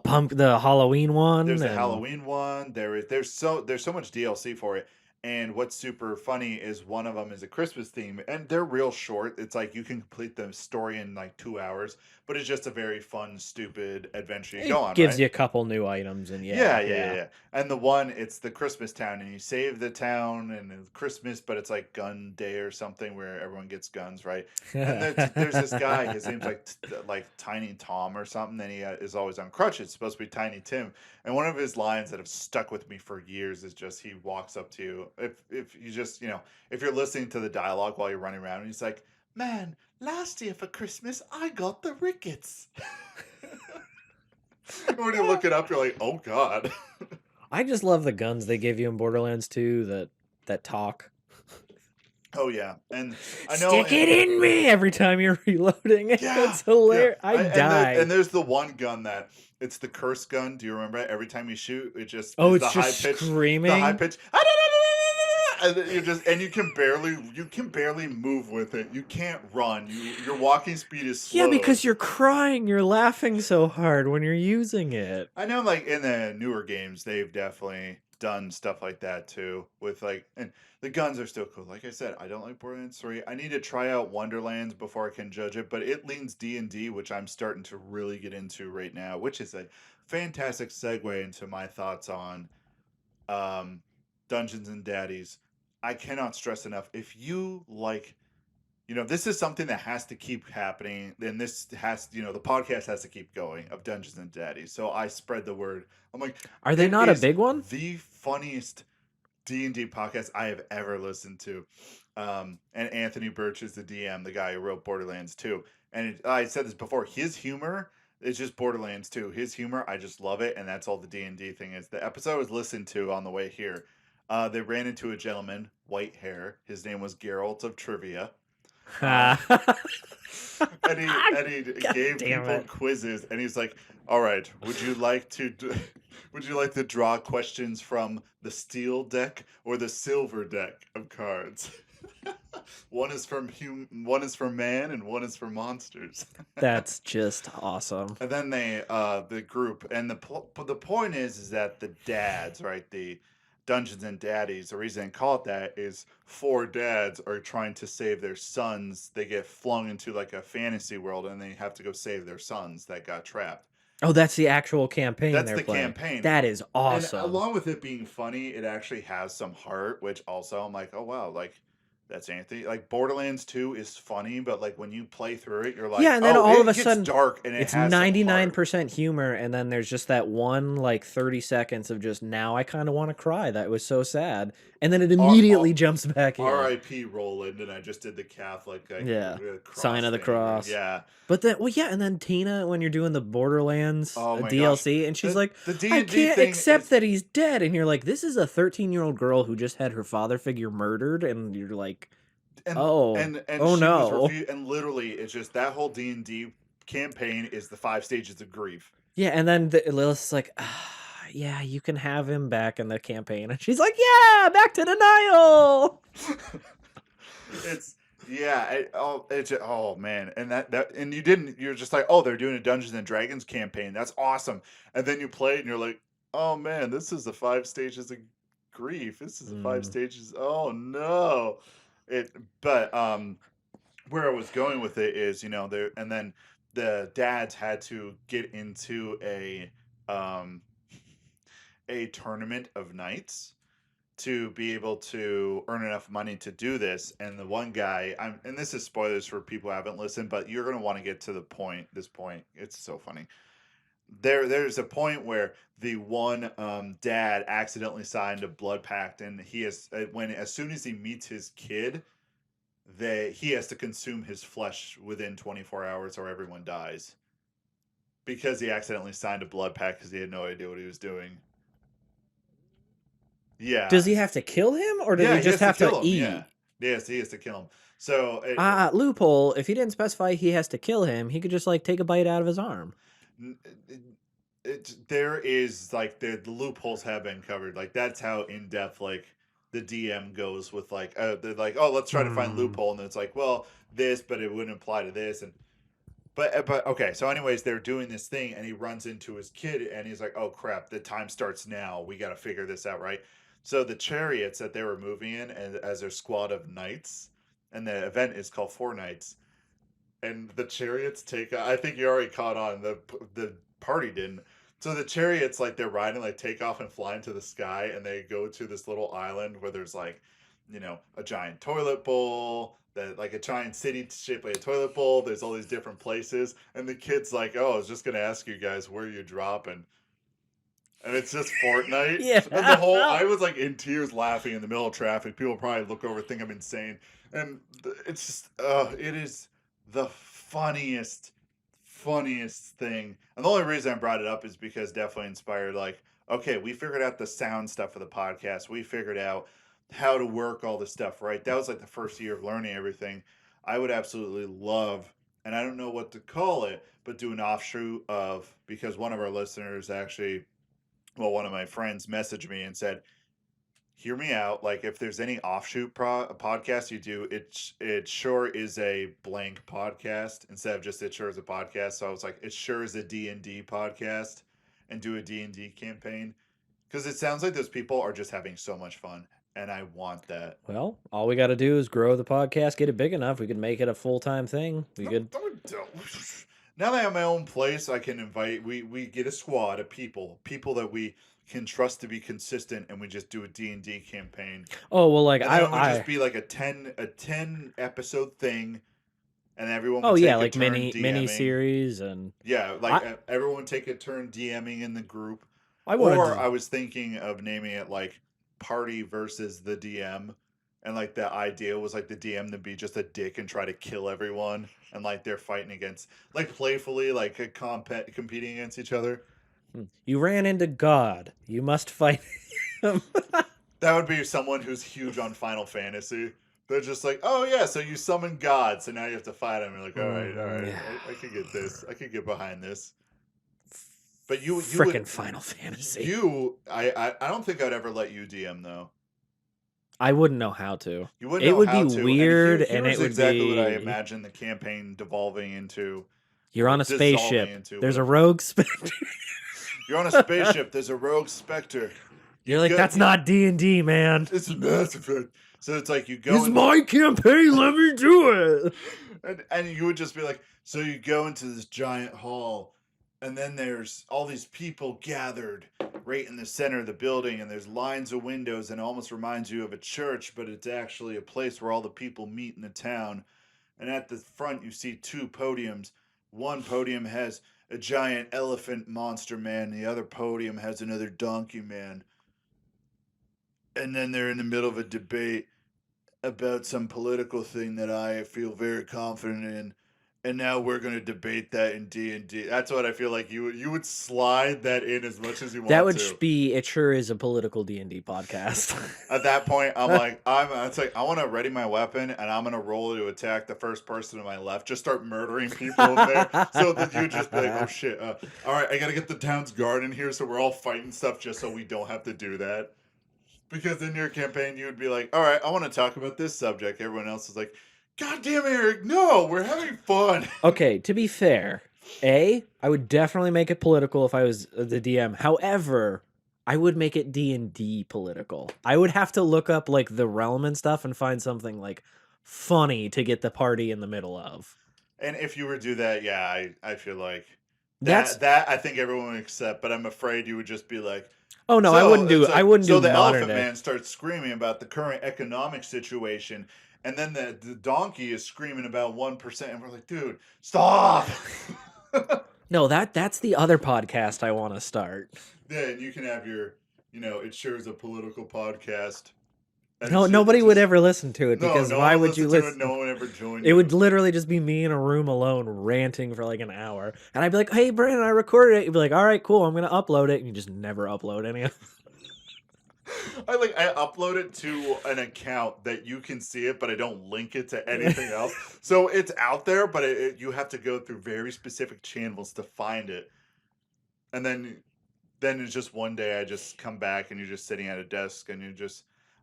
Halloween one. There's the Halloween one. There's so much DLC for it. And what's super funny is one of them is a Christmas theme, and they're real short. It's like you can complete the story in like 2 hours, but it's just a very fun, stupid adventure you go on. Gives right? you a couple new items, and Yeah. And the one, it's the Christmas town, and you save the town, and it's Christmas, but it's like gun day or something where everyone gets guns, right? And there's this guy, his name's like Tiny Tom or something, and he is always on crutches. It's supposed to be Tiny Tim. And one of his lines that have stuck with me for years is just he walks up to you. If you just, if you're listening to the dialogue while you're running around, and he's like, man, last year for Christmas, I got the rickets. When you look it up, you're like, oh God. I just love the guns they give you in Borderlands 2 that talk. Oh yeah, and I know. Stick it in me every time you're reloading. Yeah, It's hilarious. yeah. I die. And there's the one gun that it's the curse gun. Do you remember it? Every time you shoot, it just Oh, is it's the just high pitch, screaming? the high pitch. And then you can barely move with it. You can't run. Your walking speed is slow. Yeah, because you're crying. You're laughing so hard when you're using it. I know, like in the newer games, they've definitely done stuff like that too. With and the guns are still cool. Like I said, I don't like Borderlands 3. I need to try out Wonderlands before I can judge it. But it leans D&D, which I'm starting to really get into right now, which is a fantastic segue into my thoughts on Dungeons and Daddies. I cannot stress enough. If you like, this is something that has to keep happening. And this has, the podcast has to keep going of Dungeons and Daddies. So I spread the word. I'm like, Are they it not a is big one? The funniest D&D podcast I have ever listened to. And Anthony Birch is the DM, the guy who wrote Borderlands 2. And I said this before, his humor is just Borderlands 2. His humor, I just love it. And that's all the D&D thing is. The episode I was listened to on the way here. They ran into a gentleman, white hair. His name was Geralt of Trivia. And he gave people quizzes, and he's like, "All right, would you like to draw questions from the steel deck or the silver deck of cards? One is for man, and one is for monsters." That's just awesome. And then the group, and the point is that the dads, right, the Dungeons and Daddies, the reason they call it that is 4 dads are trying to save their sons. They get flung into like a fantasy world and they have to go save their sons that got trapped. Oh, that's the actual campaign That's they're the playing. campaign. That is And awesome. along with it being funny, it actually has some heart, which also I'm like, oh wow, like that's Anthony. Like Borderlands 2 is funny, but like when you play through it, you're like, Yeah, and then oh, all of a it gets sudden, dark and it it's has some heart. 99% humor, and then there's just that one like 30 seconds of just now I kind of want to cry. That was so sad, and then it R- immediately jumps back in. R.I.P. Roland, and I just did the Catholic like Yeah, sign cross of the thing. cross. Yeah. But then, well, yeah, and then Tina, when you're doing the Borderlands Oh my gosh. DLC, and she's The like, the I D&D can't thing accept is that he's dead, and you're like, this is a 13-year-old girl who just had her father figure murdered, and you're like, and oh, and oh she was no. refused, and literally it's just that whole D&D campaign is the 5 stages of grief. Yeah, and then Lilith's like, yeah, you can have him back in the campaign. And she's like, yeah, back to denial. It's yeah, oh man, and that and you're just like, oh, they're doing a Dungeons and Dragons campaign. That's awesome. And then you play it and you're like, oh man, this is the 5 stages of grief. This is the 5 Mm. stages. Oh no. It but where I was going with it is, there and then the dads had to get into um a tournament of knights to be able to earn enough money to do this. And the one guy, and this is spoilers for people who haven't listened, but you're going to want to get to this point. It's so funny. There's a point where the one dad accidentally signed a blood pact, and he has as soon as he meets his kid, he has to consume his flesh within 24 hours or everyone dies, because he accidentally signed a blood pact because he had no idea what he was doing. Yeah. Does he have to kill him, or does Yeah, he just have to kill him. eat? Yeah. Yes, he has to kill him. So Loophole. If he didn't specify he has to kill him, he could just like take a bite out of his arm. there is like the loopholes have been covered. Like that's how in depth like the DM goes with like they're like, oh, let's try to find loophole, and it's like, well, this, but it wouldn't apply to this, and but okay. So anyways, they're doing this thing, and he runs into his kid, and he's like, oh crap, the time starts now. We got to figure this out, right? So the chariots that they were moving in, and as their squad of knights, and the event is called Four Knights, and the chariots take. I think you already caught on. The party didn't. So the chariots, like they're riding, like take off and fly into the sky, and they go to this little island where there's like, a giant toilet bowl, that like a giant city shaped like a toilet bowl. There's all these different places, and the kid's like, "Oh, I was just gonna ask you guys where you dropping." And it's just Fortnite. Yeah. And I was like in tears laughing in the middle of traffic. People probably look over, think I'm insane. And it's just, it is the funniest thing. And the only reason I brought it up is because definitely inspired, like, okay, we figured out the sound stuff for the podcast. We figured out how to work all this stuff, right? That was like the first year of learning everything. I would absolutely love, and I don't know what to call it, but do an offshoot of, because one of our listeners actually, well, one of my friends messaged me and said, hear me out. Like, if there's any offshoot podcast you do, it sure is a blank podcast instead of just it sure is a podcast. So I was like, it sure is a D&D podcast, and do a D&D campaign. Because it sounds like those people are just having so much fun, and I want that. Well, all we got to do is grow the podcast, get it big enough. We could make it a full-time thing. We could. Now that I have my own place, I can invite. We get a squad of people that we can trust to be consistent, and we just do a D&D campaign. Oh well, like and then it would just be like a 10 episode thing, and everyone would take like a turn mini DMing. series, and yeah, like everyone would take a turn DMing in the group. I was thinking of naming it like Party versus the DM. And like the idea was like the DM to be just a dick and try to kill everyone, and like they're fighting against, like playfully, like competing against each other. You ran into God. You must fight him. That would be someone who's huge on Final Fantasy. They're just like, oh yeah, so you summon God, so now you have to fight him. You're like, all right, Yeah. I could get this. I could get behind this. But you frickin' Final Fantasy. I don't think I'd ever let you DM though. I wouldn't know how to. You wouldn't. It would how be to. weird, and it would exactly be. what I imagine the campaign devolving into. You're on a spaceship. There's a rogue specter. You're on a spaceship. There's a rogue specter. You're like, that's not D&D, man. It's massive. So it's like you go. It's my campaign. Let me do it. And you would just be like, so you go into this giant hall, And then there's all these people gathered right in the center of the building, and there's lines of windows, and it almost reminds you of a church, but it's actually a place where all the people meet in the town. And at the front, you see two podiums. One podium has a giant elephant monster man, the other podium has another donkey man. And then they're in the middle of a debate about some political thing that I feel very confident in, and now we're going to debate that in D&D. That's what I feel like you would slide that in as much as you That want would to. be, it sure is a political D&D podcast. At that point, I'm like, it's like I want to ready my weapon, and I'm gonna roll to attack the first person to my left. Just start murdering people in there, so that you just be like, oh shit, all right, I gotta get the town's guard in here, so we're all fighting stuff, just so we don't have to do that. Because in your campaign, you would be like, all right, I want to talk about this subject. Everyone else is like, God damn it, Eric, no, we're having fun. Okay, to be fair, I would definitely make it political if I was the DM. However, I would make it D&D political. I would have to look up like the realm and stuff and find something like funny to get the party in the middle of. And if you were to do that, yeah, I feel like That's that I think everyone would accept, but I'm afraid you would just be like, Oh no, I so wouldn't do it's like, I wouldn't so do the modern elephant day. man starts screaming about the current economic situation, and then the donkey is screaming about 1%, and we're like, dude, stop. No, that's the other podcast I want to start. Then you can have your, it sure is a political podcast. And No, it's nobody just, would ever listen to it no, because no why one would you listened to listen? it, no one ever joined It you. would literally just be me in a room alone ranting for like an hour. And I'd be like, hey, Brandon, I recorded it. You'd be like, all right, cool. I'm going to upload it. And you just never upload any of it. I upload it to an account that you can see it, but I don't link it to anything else. So it's out there, but you have to go through very specific channels to find it. And then it's just one day I just come back and you're just sitting at a desk and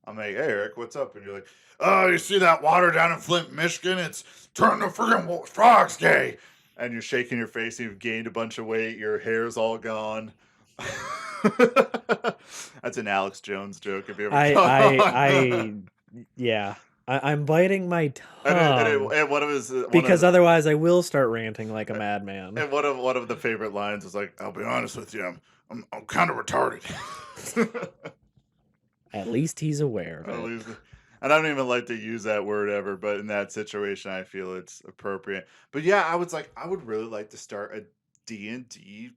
I'm like, hey, Eric, what's up? And you're like, oh, you see that water down in Flint, Michigan? It's turned the friggin' frogs gay. And you're shaking your face and you've gained a bunch of weight. Your hair's all gone. That's an Alex Jones joke. If you ever Yeah. I'm biting my tongue and one of his because otherwise I will start ranting like a madman. and one of the favorite lines is like, "I'll be honest with you, I'm kind of retarded." At least he's aware of At it. least, and I don't even like to use that word ever, but in that situation, I feel it's appropriate. But yeah, I would really like to start a D&D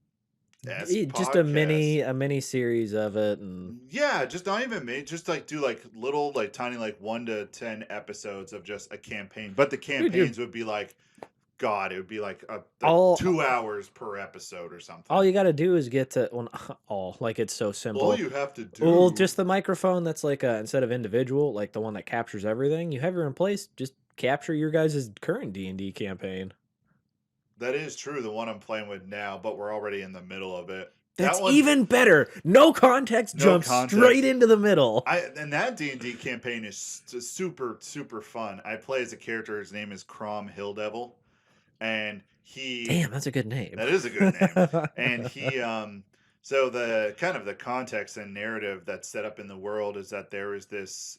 Just a podcast. mini series of it, and Yeah, just not even me. Just like do like little, like tiny, like 1 to 10 episodes of just a campaign. But the campaigns would be like, God, it would be like all 2 hours per episode or something. all you got to do is get to all like it's so simple. All you have to do. Well, just the microphone that's like instead of individual, like the one that captures everything. You have your in place. Just capture your guys' current D&D campaign. That is true. The one I'm playing with now, but we're already in the middle of it. That's even better. No context, jump straight into the middle. And that D&D campaign is super, super fun. I play as a character. His name is Crom Hilldevil. And Damn, that's a good name. That is a good name. And he so the kind of the context and narrative that's set up in the world is that there is this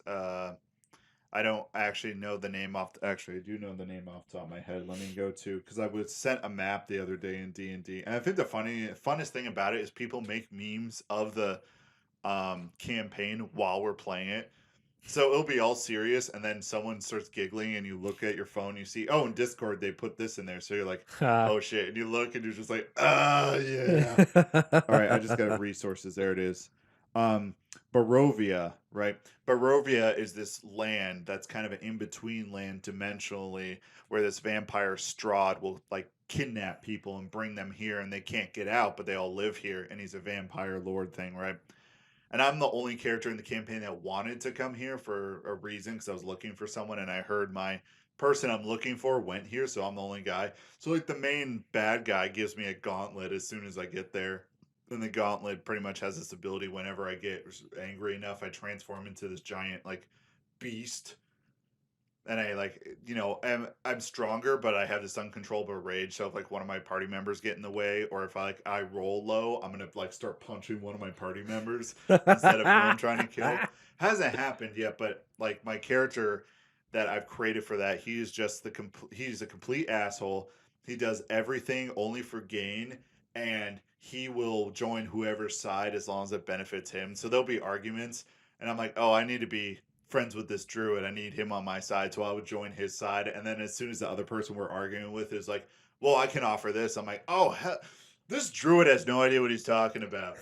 I don't actually know the name actually I do know the name off the top of my head. Let me go to, because I was sent a map the other day in D&D, and I think the funnest thing about it is people make memes of the campaign while we're playing it. So it'll be all serious, and then someone starts giggling, and you look at your phone, you see, oh, in Discord they put this in there, so you're like, oh shit, and you look, and you're just like, yeah. All right, I just got resources. There it is. Barovia, right? Barovia is this land that's kind of an in-between land dimensionally, where this vampire Strahd will like kidnap people and bring them here, and they can't get out, but they all live here, and he's a vampire lord thing, right? And I'm the only character in the campaign that wanted to come here for a reason, because I was looking for someone, and I heard my person I'm looking for went here, so I'm the only guy. So like the main bad guy gives me a gauntlet as soon as I get there. And the gauntlet pretty much has this ability: whenever I get angry enough, I transform into this giant like beast. And I I'm stronger, but I have this uncontrollable rage. So if like one of my party members get in the way, or if I roll low, I'm gonna like start punching one of my party members instead of who I'm trying to kill. Hasn't happened yet, but like my character that I've created for that, he's just he's a complete asshole. He does everything only for gain, and he will join whoever's side as long as it benefits him. So there'll be arguments, and I'm like, oh, I need to be friends with this druid. I need him on my side, so I would join his side. And then as soon as the other person we're arguing with is like, well, I can offer this, I'm like, oh, this druid has no idea what he's talking about.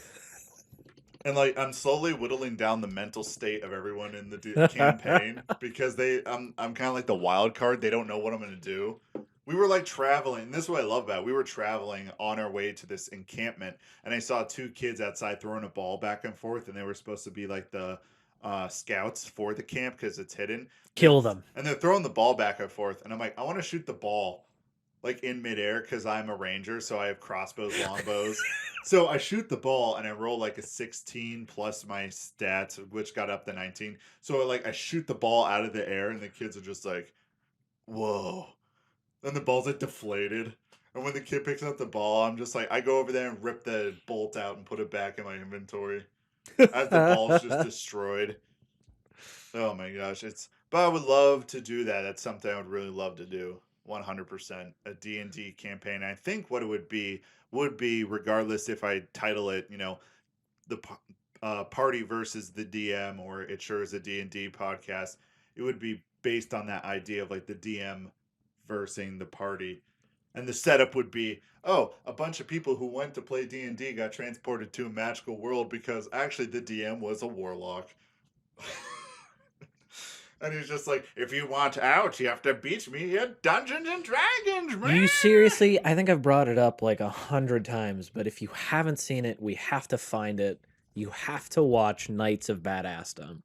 And like I'm slowly whittling down the mental state of everyone in the campaign because I'm kind of like the wild card. They don't know what I'm going to do. We were like traveling, and this is what I love about it. We were traveling on our way to this encampment, and I saw two kids outside throwing a ball back and forth, and they were supposed to be like the scouts for the camp because it's hidden. Kill them. And they're throwing the ball back and forth, and I'm like, I want to shoot the ball like in midair because I'm a ranger, so I have crossbows, longbows. So I shoot the ball and I roll like a 16 plus my stats, which got up to 19. So like I shoot the ball out of the air, and the kids are just like, "Whoa!" And the ball's like deflated. And when the kid picks up the ball, I'm just like, I go over there and rip the bolt out and put it back in my inventory as the ball's just destroyed. Oh my gosh, but I would love to do that. That's something I would really love to do. 100% a D&D campaign. I think what it would be regardless if I title it, the party versus the DM, or it sure is a D&D podcast. It would be based on that idea of like the DM versing the party. And the setup would be, oh, a bunch of people who went to play D&D got transported to a magical world because actually the DM was a warlock. And he's just like, if you want out, you have to beat me at Dungeons and Dragons, man. You seriously, I think I've brought it up like 100 times, but if you haven't seen it, we have to find it. You have to watch Knights of Badassdom.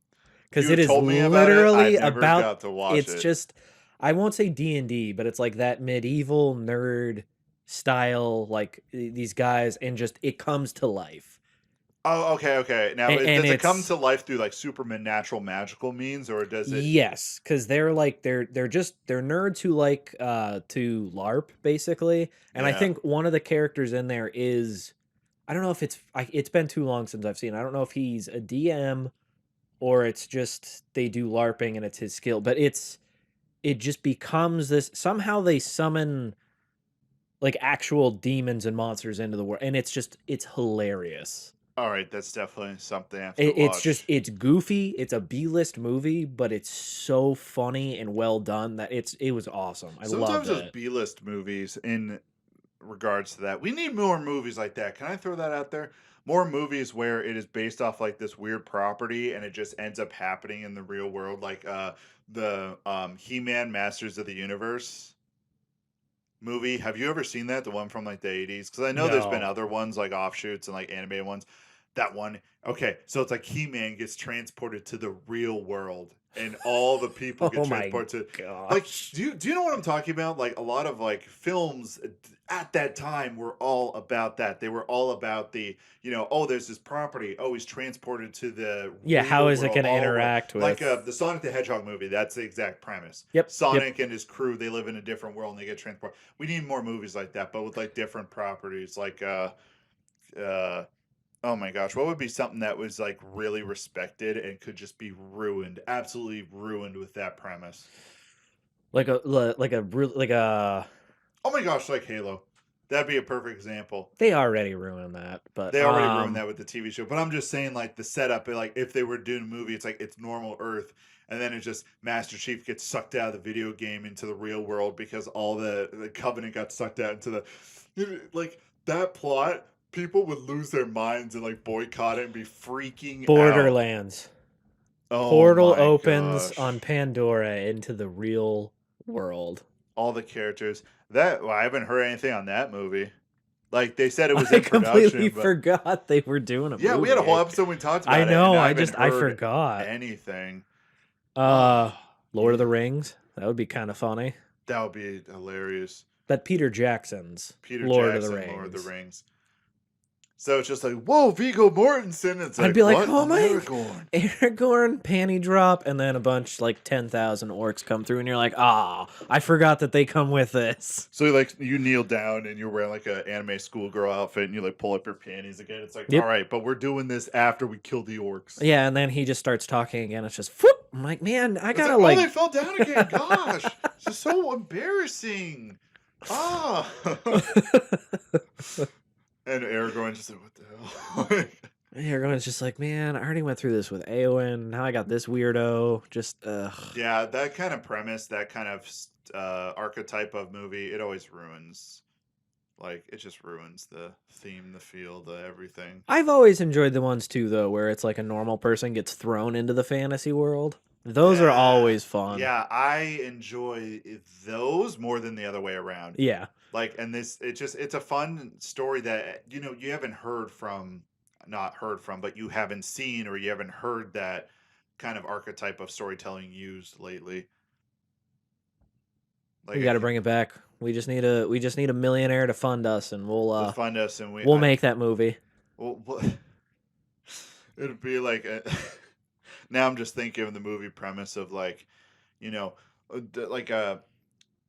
Because it is literally about, it's just, I won't say D&D, but it's like that medieval nerd style, like these guys, and just, it comes to life. Oh, okay. Now, does it come to life through like supernatural magical means, or does it? Yes, because they're like they're nerds who like to LARP basically, and I think one of the characters in there is, I don't know if it's been too long since I've seen. I don't know if he's a DM or it's just they do LARPing and it's his skill, but it just becomes this, somehow they summon like actual demons and monsters into the world, and it's hilarious. All right, that's definitely something I have to watch. It's goofy. It's a B-list movie, but it's so funny and well done that it was awesome. I loved it. Sometimes those B-list movies, in regards to that, we need more movies like that. Can I throw that out there? More movies where it is based off like this weird property and it just ends up happening in the real world, like the He-Man Masters of the Universe movie. Have you ever seen that? The one from like the 80s? Because I know there's been other ones like offshoots and like animated ones. That one. Okay, so it's like He-Man gets transported to the real world and all the people get transported to, like, do you know what I'm talking about? Like a lot of like films at that time were all about that. They were all about the, oh, there's this property. Oh, he's transported to the how is it going to interact with, like the Sonic the Hedgehog movie? That's the exact premise. Sonic and his crew, they live in a different world and they get transported. We need more movies like that, but with like different properties, like oh my gosh, what would be something that was like really respected and could just be ruined, absolutely ruined with that premise? Like a oh my gosh, like Halo. That'd be a perfect example. They already ruined that, but they already ruined that with the TV show. But I'm just saying, like the setup, like if they were doing a movie, it's like it's normal Earth, and then it's just Master Chief gets sucked out of the video game into the real world because all the Covenant got sucked out into the, like that plot. People would lose their minds and like boycott it and be freaking Borderlands. Oh, Portal opens on Pandora into the real world. All the characters. I haven't heard anything on that movie. Like they said it was in production. I completely forgot they were doing a movie. Yeah, we had a whole episode we talked about it. I know, I forgot. Anything. Lord of the Rings. That would be kind of funny. That would be hilarious. But Peter Jackson's Lord of the Rings. So it's just like, whoa, Viggo Mortensen. It's I'd be like, oh my, Aragorn, panty drop, and then a bunch, like 10,000 orcs come through, and you're like, I forgot that they come with this. So you kneel down, and you're wearing like an anime schoolgirl outfit, and you like pull up your panties again. It's like, all right, but we're doing this after we kill the orcs. Yeah, and then he just starts talking again. It's just, whoop. I'm like, man, I gotta like. Oh, they fell down again. Gosh, it's just so embarrassing. is it? What the hell? Everyone's just like, man, I already went through this with Aowen. Now I got this weirdo. Just, ugh. Yeah, that kind of premise, that kind of archetype of movie, it always ruins. Like, it just ruins the theme, the feel, the everything. I've always enjoyed the ones too, though, where it's like a normal person gets thrown into the fantasy world. Those are always fun. Yeah, I enjoy those more than the other way around. Yeah. Like, and it's a fun story that, you haven't heard from, not heard from, but you haven't seen or you haven't heard that kind of archetype of storytelling used lately. Like, We got to bring it back. We just need a millionaire to fund us, and we'll fund us, and we'll make that movie. Well, it'd be like now I'm just thinking of the movie premise of like, like a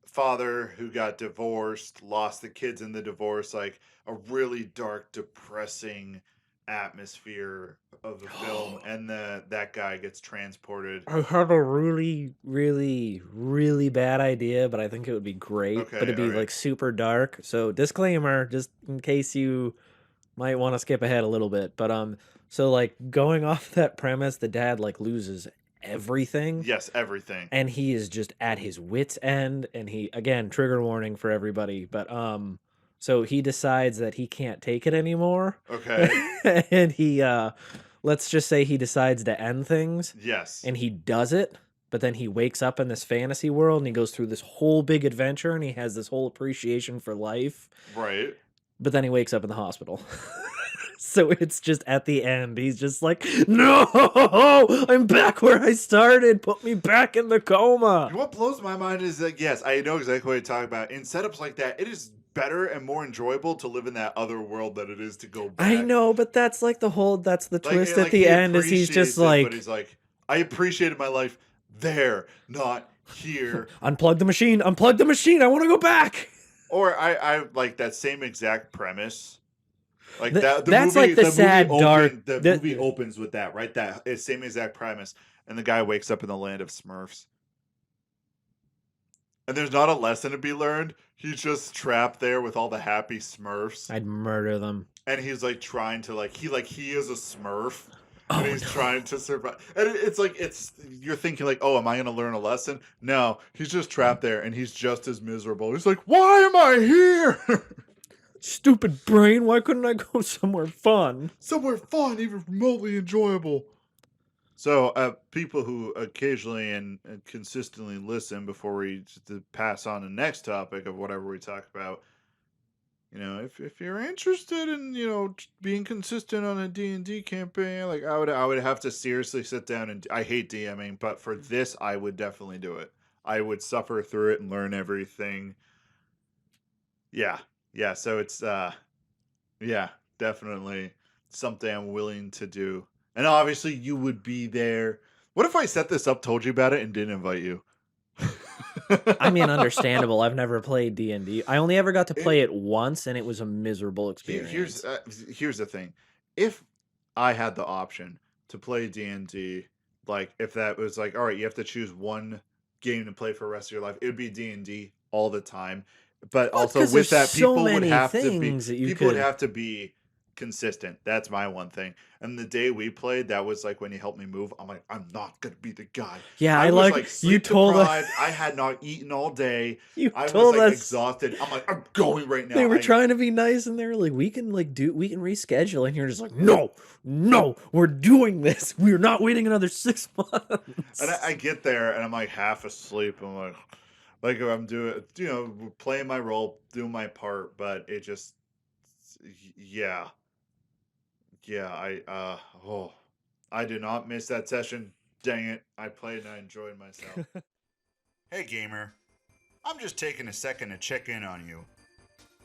father who got divorced, lost the kids in the divorce, like a really dark, depressing atmosphere of the film, and that guy gets transported. I have a really, really, really bad idea, but I think it would be great. Okay, but it'd be like super dark. So disclaimer, just in case you might want to skip ahead a little bit. But so like going off that premise, the dad like loses everything. Yes, everything. And he is just at his wit's end, and he, again, trigger warning for everybody, but so he decides that he can't take it anymore. Okay. And he let's just say he decides to end things. Yes. And he does it, but then he wakes up in this fantasy world and he goes through this whole big adventure and he has this whole appreciation for life. Right. But then he wakes up in the hospital. So it's just at the end, he's just like, no, I'm back where I started. Put me back in the coma. What blows my mind is that, yes, I know exactly what you're talking about. In setups like that, it is better and more enjoyable to live in that other world than it is to go back. I know, but that's like that's the twist at the end, is he's just like, but he's like, I appreciated my life there, not here. Unplug the machine, I want to go back. Or I like that same exact premise. Like that's movie, like the sad dark. The movie opens with that, right? That same exact premise, and the guy wakes up in the land of Smurfs, and there's not a lesson to be learned. He's just trapped there with all the happy Smurfs. I'd murder them. And he's like trying to he is a Smurf, and he's trying to survive. And it's you're thinking like, oh, am I going to learn a lesson? No, he's just trapped there, and he's just as miserable. He's like, why am I here? Stupid brain, why couldn't I go somewhere fun? Somewhere fun, even remotely enjoyable. So, people who occasionally and consistently listen before we pass on the next topic of whatever we talk about, if you're interested in, being consistent on a D&D campaign, like I would have to seriously sit down and I hate DMing, but for this, I would definitely do it. I would suffer through it and learn everything. Yeah. Yeah, so it's, definitely something I'm willing to do. And obviously, you would be there. What if I set this up, told you about it, and didn't invite you? I mean, understandable. I've never played D&D. I only ever got to play it once, and it was a miserable experience. Here's the thing. If I had the option to play D&D, like, if that was like, all right, you have to choose one game to play for the rest of your life, it would be D&D all the time. But also with that, people would have to be consistent. That's my one thing. And the day we played, that was like when you helped me move. I'm like, I'm not gonna be the guy. Yeah, I was you told us. I had not eaten all day. I was exhausted. I'm like, I'm going right now. They were trying to be nice, and they were like, we can reschedule. And you're just like, no, we're doing this. We're not waiting another 6 months. And I get there, and I'm like half asleep. I'm like I'm doing, playing my role, doing my part, but it just, yeah, I did not miss that session. Dang it. I played and I enjoyed myself. Hey, gamer. I'm just taking a second to check in on you.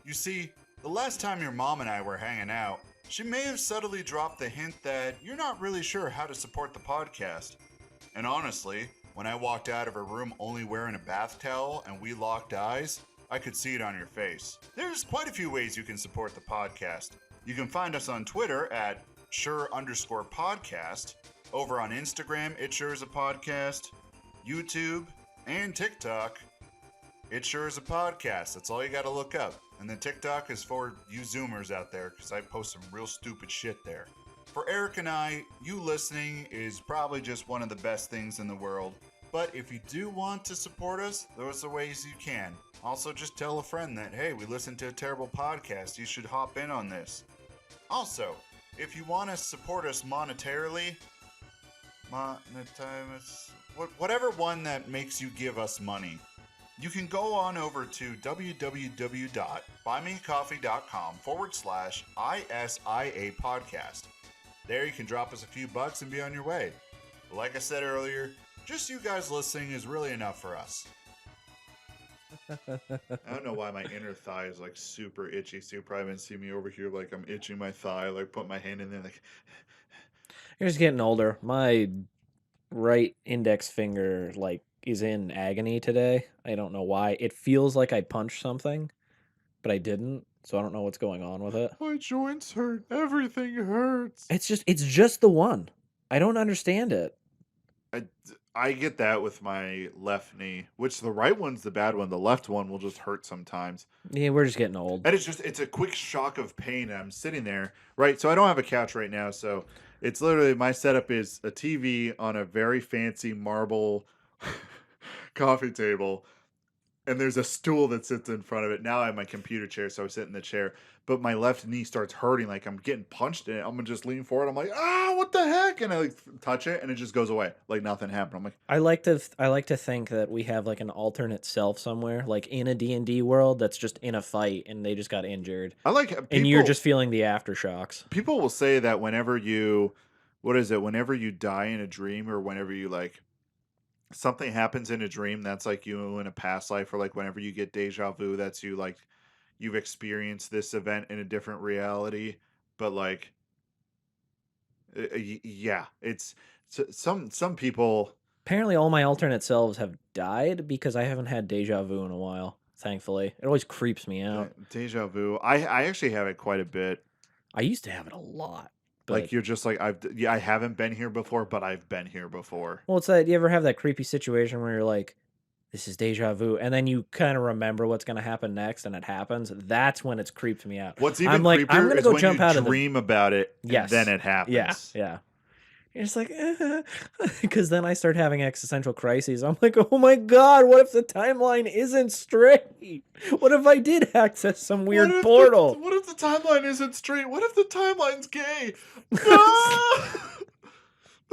You see, the last time your mom and I were hanging out, she may have subtly dropped the hint that you're not really sure how to support the podcast. And honestly, when I walked out of her room only wearing a bath towel and we locked eyes, I could see it on your face. There's quite a few ways you can support the podcast. You can find us on Twitter at sure_podcast, over on Instagram, It Sure Is a Podcast, YouTube, and TikTok, It Sure Is a Podcast. That's all you got to look up. And then TikTok is for you Zoomers out there, because I post some real stupid shit there. For Eric and I, you listening is probably just one of the best things in the world. But if you do want to support us, those are ways you can. Also, just tell a friend that, hey, we listened to a terrible podcast. You should hop in on this. Also, if you want to support us monetarily, whatever one that makes you give us money, you can go on over to www.buymeacoffee.com/ISIA podcast. There you can drop us a few bucks and be on your way. But like I said earlier, just you guys listening is really enough for us. I don't know why my inner thigh is like super itchy, so you probably haven't seen me over here like I'm itching my thigh, like put my hand in there like You're just getting older. My right index finger like is in agony today. I don't know why. It feels like I punched something, but I didn't. So I don't know what's going on with it. my joints hurt. Everything hurts. It's just the one. I don't understand it. I get that with my left knee, which the right one's the bad one. The left one will just hurt sometimes. Yeah, we're just getting old. And it's a quick shock of pain. I'm sitting there, right? So I don't have a couch right now. So it's literally my setup is a TV on a very fancy marble coffee table. And there's a stool that sits in front of it. Now I have my computer chair, so I sit in the chair. But my left knee starts hurting, like I'm getting punched in it. I'm gonna just lean forward. I'm like, what the heck? And I like touch it, and it just goes away, like nothing happened. I'm like, I like to think that we have like an alternate self somewhere, like in a D&D world that's just in a fight and they just got injured. I like people, and you're just feeling the aftershocks. People will say that whenever you, whenever you die in a dream, or whenever you like something happens in a dream, that's like you in a past life, or like whenever you get deja vu, that's you like you've experienced this event in a different reality. But like, yeah, it's some people. Apparently, all my alternate selves have died because I haven't had deja vu in a while. Thankfully, it always creeps me out. Deja vu. I actually have it quite a bit. I used to have it a lot. Like you're just like I haven't been here before, but I've been here before. Well, it's that you ever have that creepy situation where you're like, this is deja vu, and then you kind of remember what's going to happen next, and it happens. That's when it's creeped me out. What's even creepier I'm gonna go jump out of the dream about it, and then it happens. Yeah. It's like, because then I start having existential crises. I'm like, oh my god, what if the timeline isn't straight? What if I did access some weird portal? What if the timeline isn't straight? What if the timeline's gay? The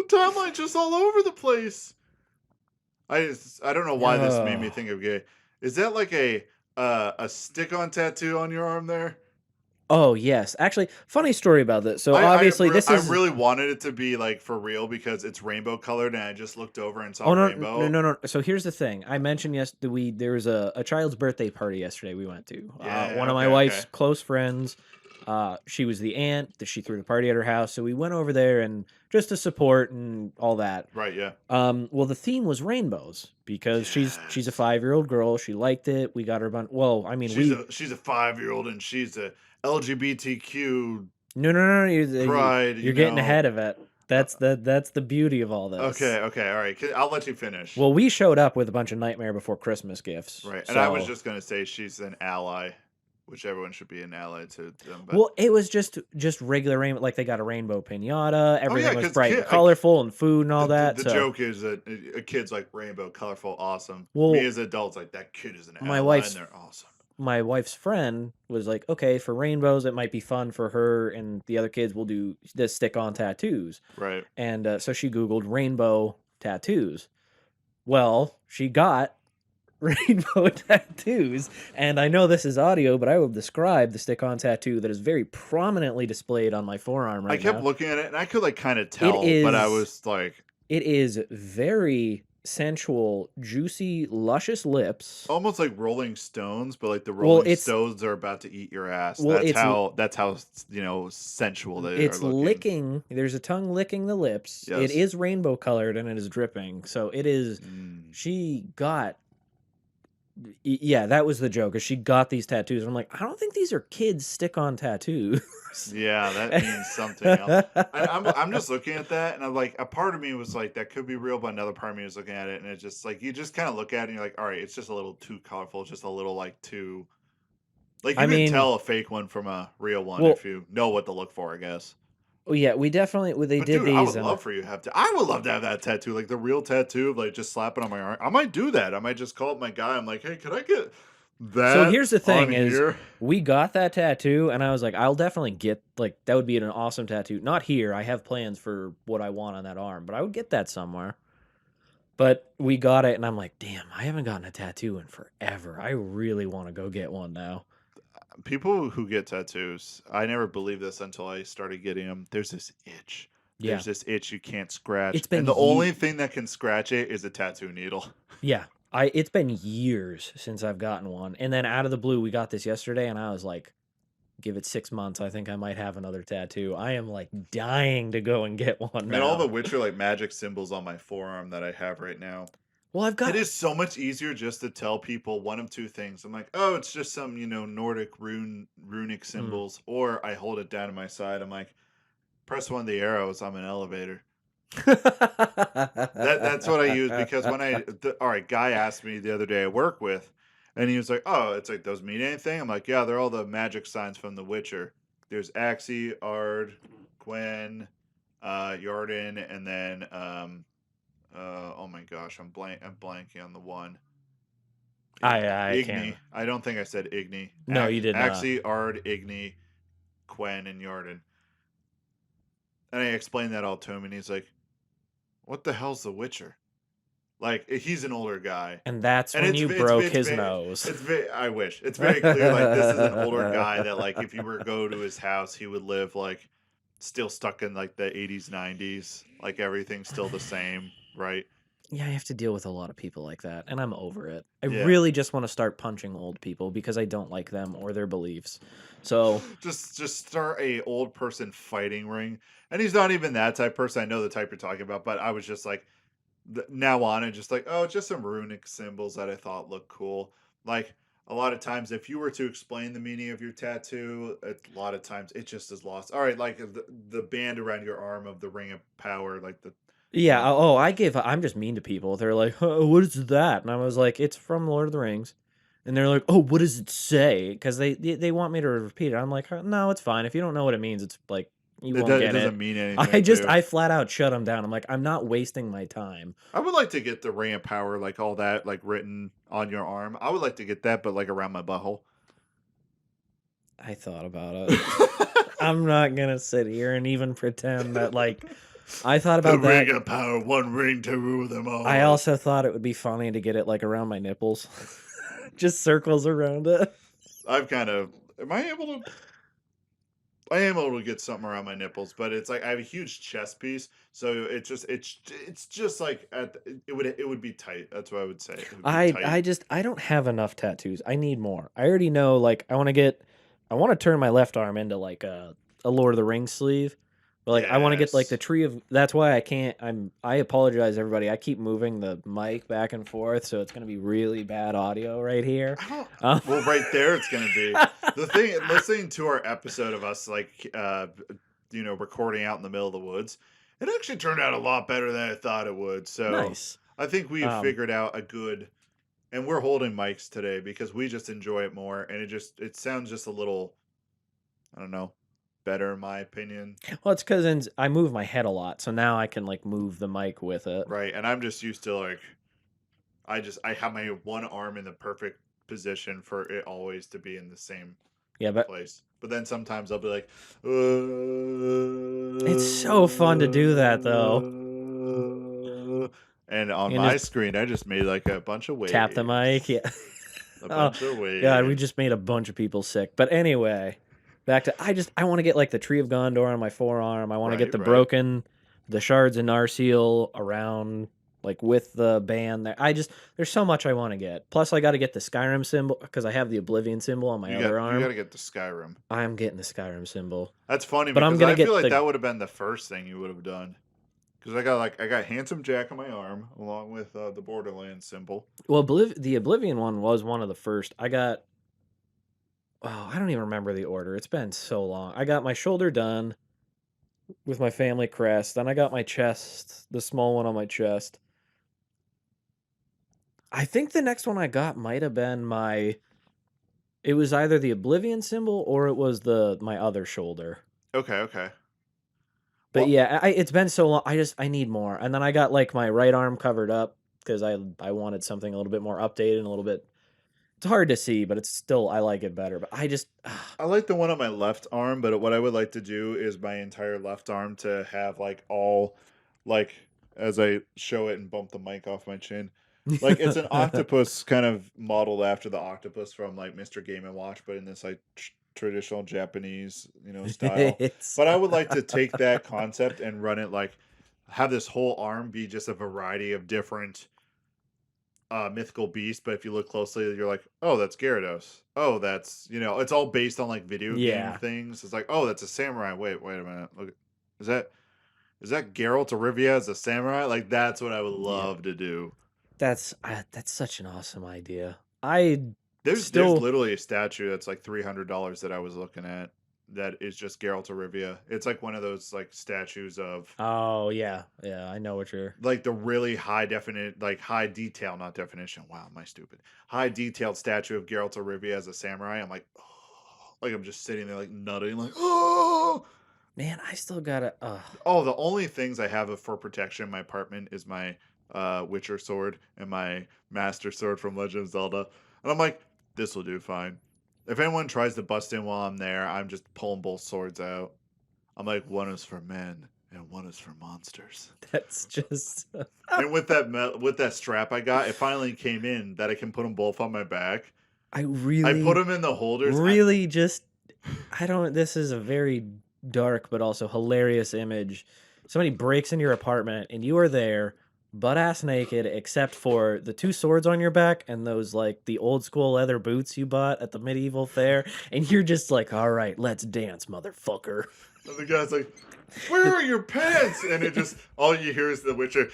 timeline's just all over the place. I don't know why this made me think of gay. Is that like a stick-on tattoo on your arm there? Oh, yes. Actually, funny story about this. So obviously this is... I really wanted it to be like for real because it's rainbow colored, and I just looked over and saw rainbow. No. So here's the thing. I mentioned yesterday there was a child's birthday party yesterday we went to. One of my wife's close friends. She was the aunt that she threw the party at her house. So we went over there and just to support and all that. Right, yeah. Well, the theme was rainbows because she's a 5-year-old girl. She liked it. We got her well, I mean, she's a 5-year-old and she's a LGBTQ. No. You're getting ahead of it. That's the beauty of all this. Okay, all right. I'll let you finish. Well, we showed up with a bunch of Nightmare Before Christmas gifts. Right, and I was just gonna say she's an ally, which everyone should be an ally to them. But... Well, it was just regular rainbow. Like they got a rainbow pinata. Everything was bright and colorful and food and all that. The joke is that a kid's like rainbow, colorful, awesome. Well, me as adults, like that kid is an ally and they're awesome. My wife's friend was like, okay, for rainbows, it might be fun for her and the other kids will do this stick-on tattoos. Right. And so she Googled rainbow tattoos. Well, she got rainbow tattoos. And I know this is audio, but I will describe the stick-on tattoo that is very prominently displayed on my forearm right now. I kept looking at it, and I could, like, kind of tell, but I was like... It is very... sensual, juicy, luscious lips. Almost like Rolling Stones, but like the Rolling Stones are about to eat your ass. Well, that's how sensual they are. It's licking. There's a tongue licking the lips. Yes. It is rainbow colored and it is dripping. So it is. She got. Yeah, that was the joke. Is she got these tattoos? I'm like, I don't think these are kids stick-on tattoos. Yeah, that means something else. I'm just looking at that, and I'm like, a part of me was like, that could be real, but another part of me was looking at it, and it's just like, you just kind of look at it, and you're like, all right, it's just a little too colorful, just a little like too Like I you can mean, tell a fake one from a real one well, if you know what to look for, I guess. yeah, we definitely they But did dude, I these would and love for you to have I would love to have that tattoo, like the real tattoo of like just slapping on my arm. I might do that. I might just call up my guy. I'm like, hey, could I get so that here's the on thing is here? we got that tattoo and I was like, I'll definitely get like that would be an awesome tattoo. Not here. I have plans for what I want on that arm, but I would get that somewhere. But we got it and I'm like, damn, I haven't gotten a tattoo in forever. I really want to go get one now. People who get tattoos, I never believed this until I started getting them. There's this itch. Yeah. There's this itch you can't scratch, It's been and the only thing that can scratch it is a tattoo needle. yeah. It's been years since I've gotten one. And then out of the blue, we got this yesterday and I was like, give it 6 months. I think I might have another tattoo. I am like dying to go and get one And all the now. Witcher like magic symbols on my forearm that I have right now. Well, I've It got is so much easier just to tell people one of two things. I'm like, oh, it's just some, Nordic runic mm. symbols. Or I hold it down to my side. I'm like, press one of the arrows, I'm an elevator. That's what I use because when all right, guy asked me the other day I work with, and he was like, oh, it's like, those mean anything? I'm like, yeah, they're all the magic signs from The Witcher. There's Axie, Ard, Gwen, Yarden, and then oh my gosh, I'm blanking on the one. I can't. Igni. I don't think I said Igni. No, you did not. Axie, Ard, Igni, Gwen, and Yarden. And I explained that all to him, and he's like, what the hell's The Witcher? Like, he's an older guy. And that's And when you broke his very, nose. I wish. It's very clear, like, this is an older guy that, like, if you were to go to his house, he would live, like, still stuck in, like, the 80s, 90s. Like, everything's still the same, right? Yeah, I have to deal with a lot of people like that, and I'm over it. I Yeah. really just want to start punching old people because I don't like them or their beliefs. So just start a old person fighting ring. And he's not even that type of person. I know the type you're talking about, but I was just like, now on and just like, oh, it's just some runic symbols that I thought looked cool. Like a lot of times, if you were to explain the meaning of your tattoo, a lot of times it just is lost. All right, like the band around your arm of the Ring of Power, like the yeah, know. I'm just mean to people. They're like, what is that? And I was like, it's from Lord of the Rings. And they're like, oh, what does it say? Because they want me to repeat it. I'm like, no, it's fine. If you don't know what it means, it's like, you won't It get doesn't it. mean anything. I flat out shut them down. I'm like, I'm not wasting my time. I would like to get the Ring of Power, like all that, like written on your arm. I would like to get that, but like around my butthole. I thought about it. I'm not going to sit here and even pretend that, like, I thought about the that. Ring of Power, one ring to rule them all. I also thought it would be funny to get it, like, around my nipples. Just circles around it. I've kind of... I am able to get something around my nipples, but it's like I have a huge chest piece, so it's just like it would be tight. That's what I would say. It would be tight. I don't have enough tattoos. I need more. I already know, like, I want to turn my left arm into like a Lord of the Rings sleeve. But like I want to get like the Yes. tree of that's why I can't I apologize everybody. I keep moving the mic back and forth, so it's gonna be really bad audio right here. I don't. Well, right there, it's gonna be the thing. Listening to our episode of us, like, recording out in the middle of the woods, it actually turned out a lot better than I thought it would. So Nice. I think we've figured out a good, and we're holding mics today because we just enjoy it more, and it sounds just a little, I don't know, better in my opinion. Well, it's because I move my head a lot, so now I can like move the mic with it. Right, and I'm just used to like, I have my one arm in the perfect position for it always to be in the same Yeah, but place. But then sometimes I'll be like, it's so fun to do that though. and on You my just screen, I just made like a bunch of waves. tap the mic. Yeah. A Oh bunch of waves. God, we just made a bunch of people sick. But anyway, back to I want to get like the Tree of Gondor on my forearm. I want to get Right. the shards of Narsil around like with the band there. There's so much I want to get. Plus I got to get the Skyrim symbol because I have the Oblivion symbol on my other You arm. got to get the Skyrim. I'm getting the Skyrim symbol. That's funny But I'm because gonna I get feel like the that would have been the first thing you would have done. Because I got Handsome Jack on my arm along with the Borderlands symbol. well the Oblivion one was one of the first. I got I don't even remember the order. It's been so long. I got my shoulder done with my family crest. Then I got my chest, the small one on my chest. I think the next one I got might have been It was either the Oblivion symbol or it was my other shoulder. Okay. But Well, yeah, it's been so long. I need more. And then I got like my right arm covered up because I wanted something a little bit more updated and a little bit. It's hard to see, but it's still I like it better. But I like the one on my left arm, but what I would like to do is my entire left arm to have like all, like, as I show it and bump the mic off my chin. Like it's an octopus kind of modeled after the octopus from like Mr. Game and Watch, but in this like traditional Japanese, style. it's But I would like to take that concept and run it like have this whole arm be just a variety of different mythical beast, but if you look closely, you're like, oh, that's Gyarados. Oh, that's it's all based on like video game yeah. things. It's like, oh, that's a samurai. Wait a minute. Look, is that Geralt of Rivia as a samurai? Like that's what I would Yeah. love to do. That's such an awesome idea. I There's still literally a statue that's like $300 that I was looking at that is just Geralt of Rivia. It's like one of those like statues of Oh yeah, I know what you're. like the really high definite, like high detail, not definition. Wow, am I stupid? High detailed statue of Geralt of Rivia as a samurai. I'm like, oh, like I'm just sitting there like nutting, like oh. Man, I still gotta. Oh, the only things I have for protection in my apartment is my Witcher sword and my Master Sword from Legend of Zelda, and I'm like, this will do fine. If anyone tries to bust in while I'm there, I'm just pulling both swords out. I'm like, one is for men and one is for monsters. That's just. And with that strap I got, it finally came in that I can put them both on my back. I put them in the holders. Really, I don't. This is a very dark but also hilarious image. Somebody breaks in your apartment and you are there, butt ass naked, except for the two swords on your back and those like the old school leather boots you bought at the medieval fair, and you're just like, all right, let's dance, motherfucker. And the guy's like, where are your pants? And it just, all you hear is the Witcher.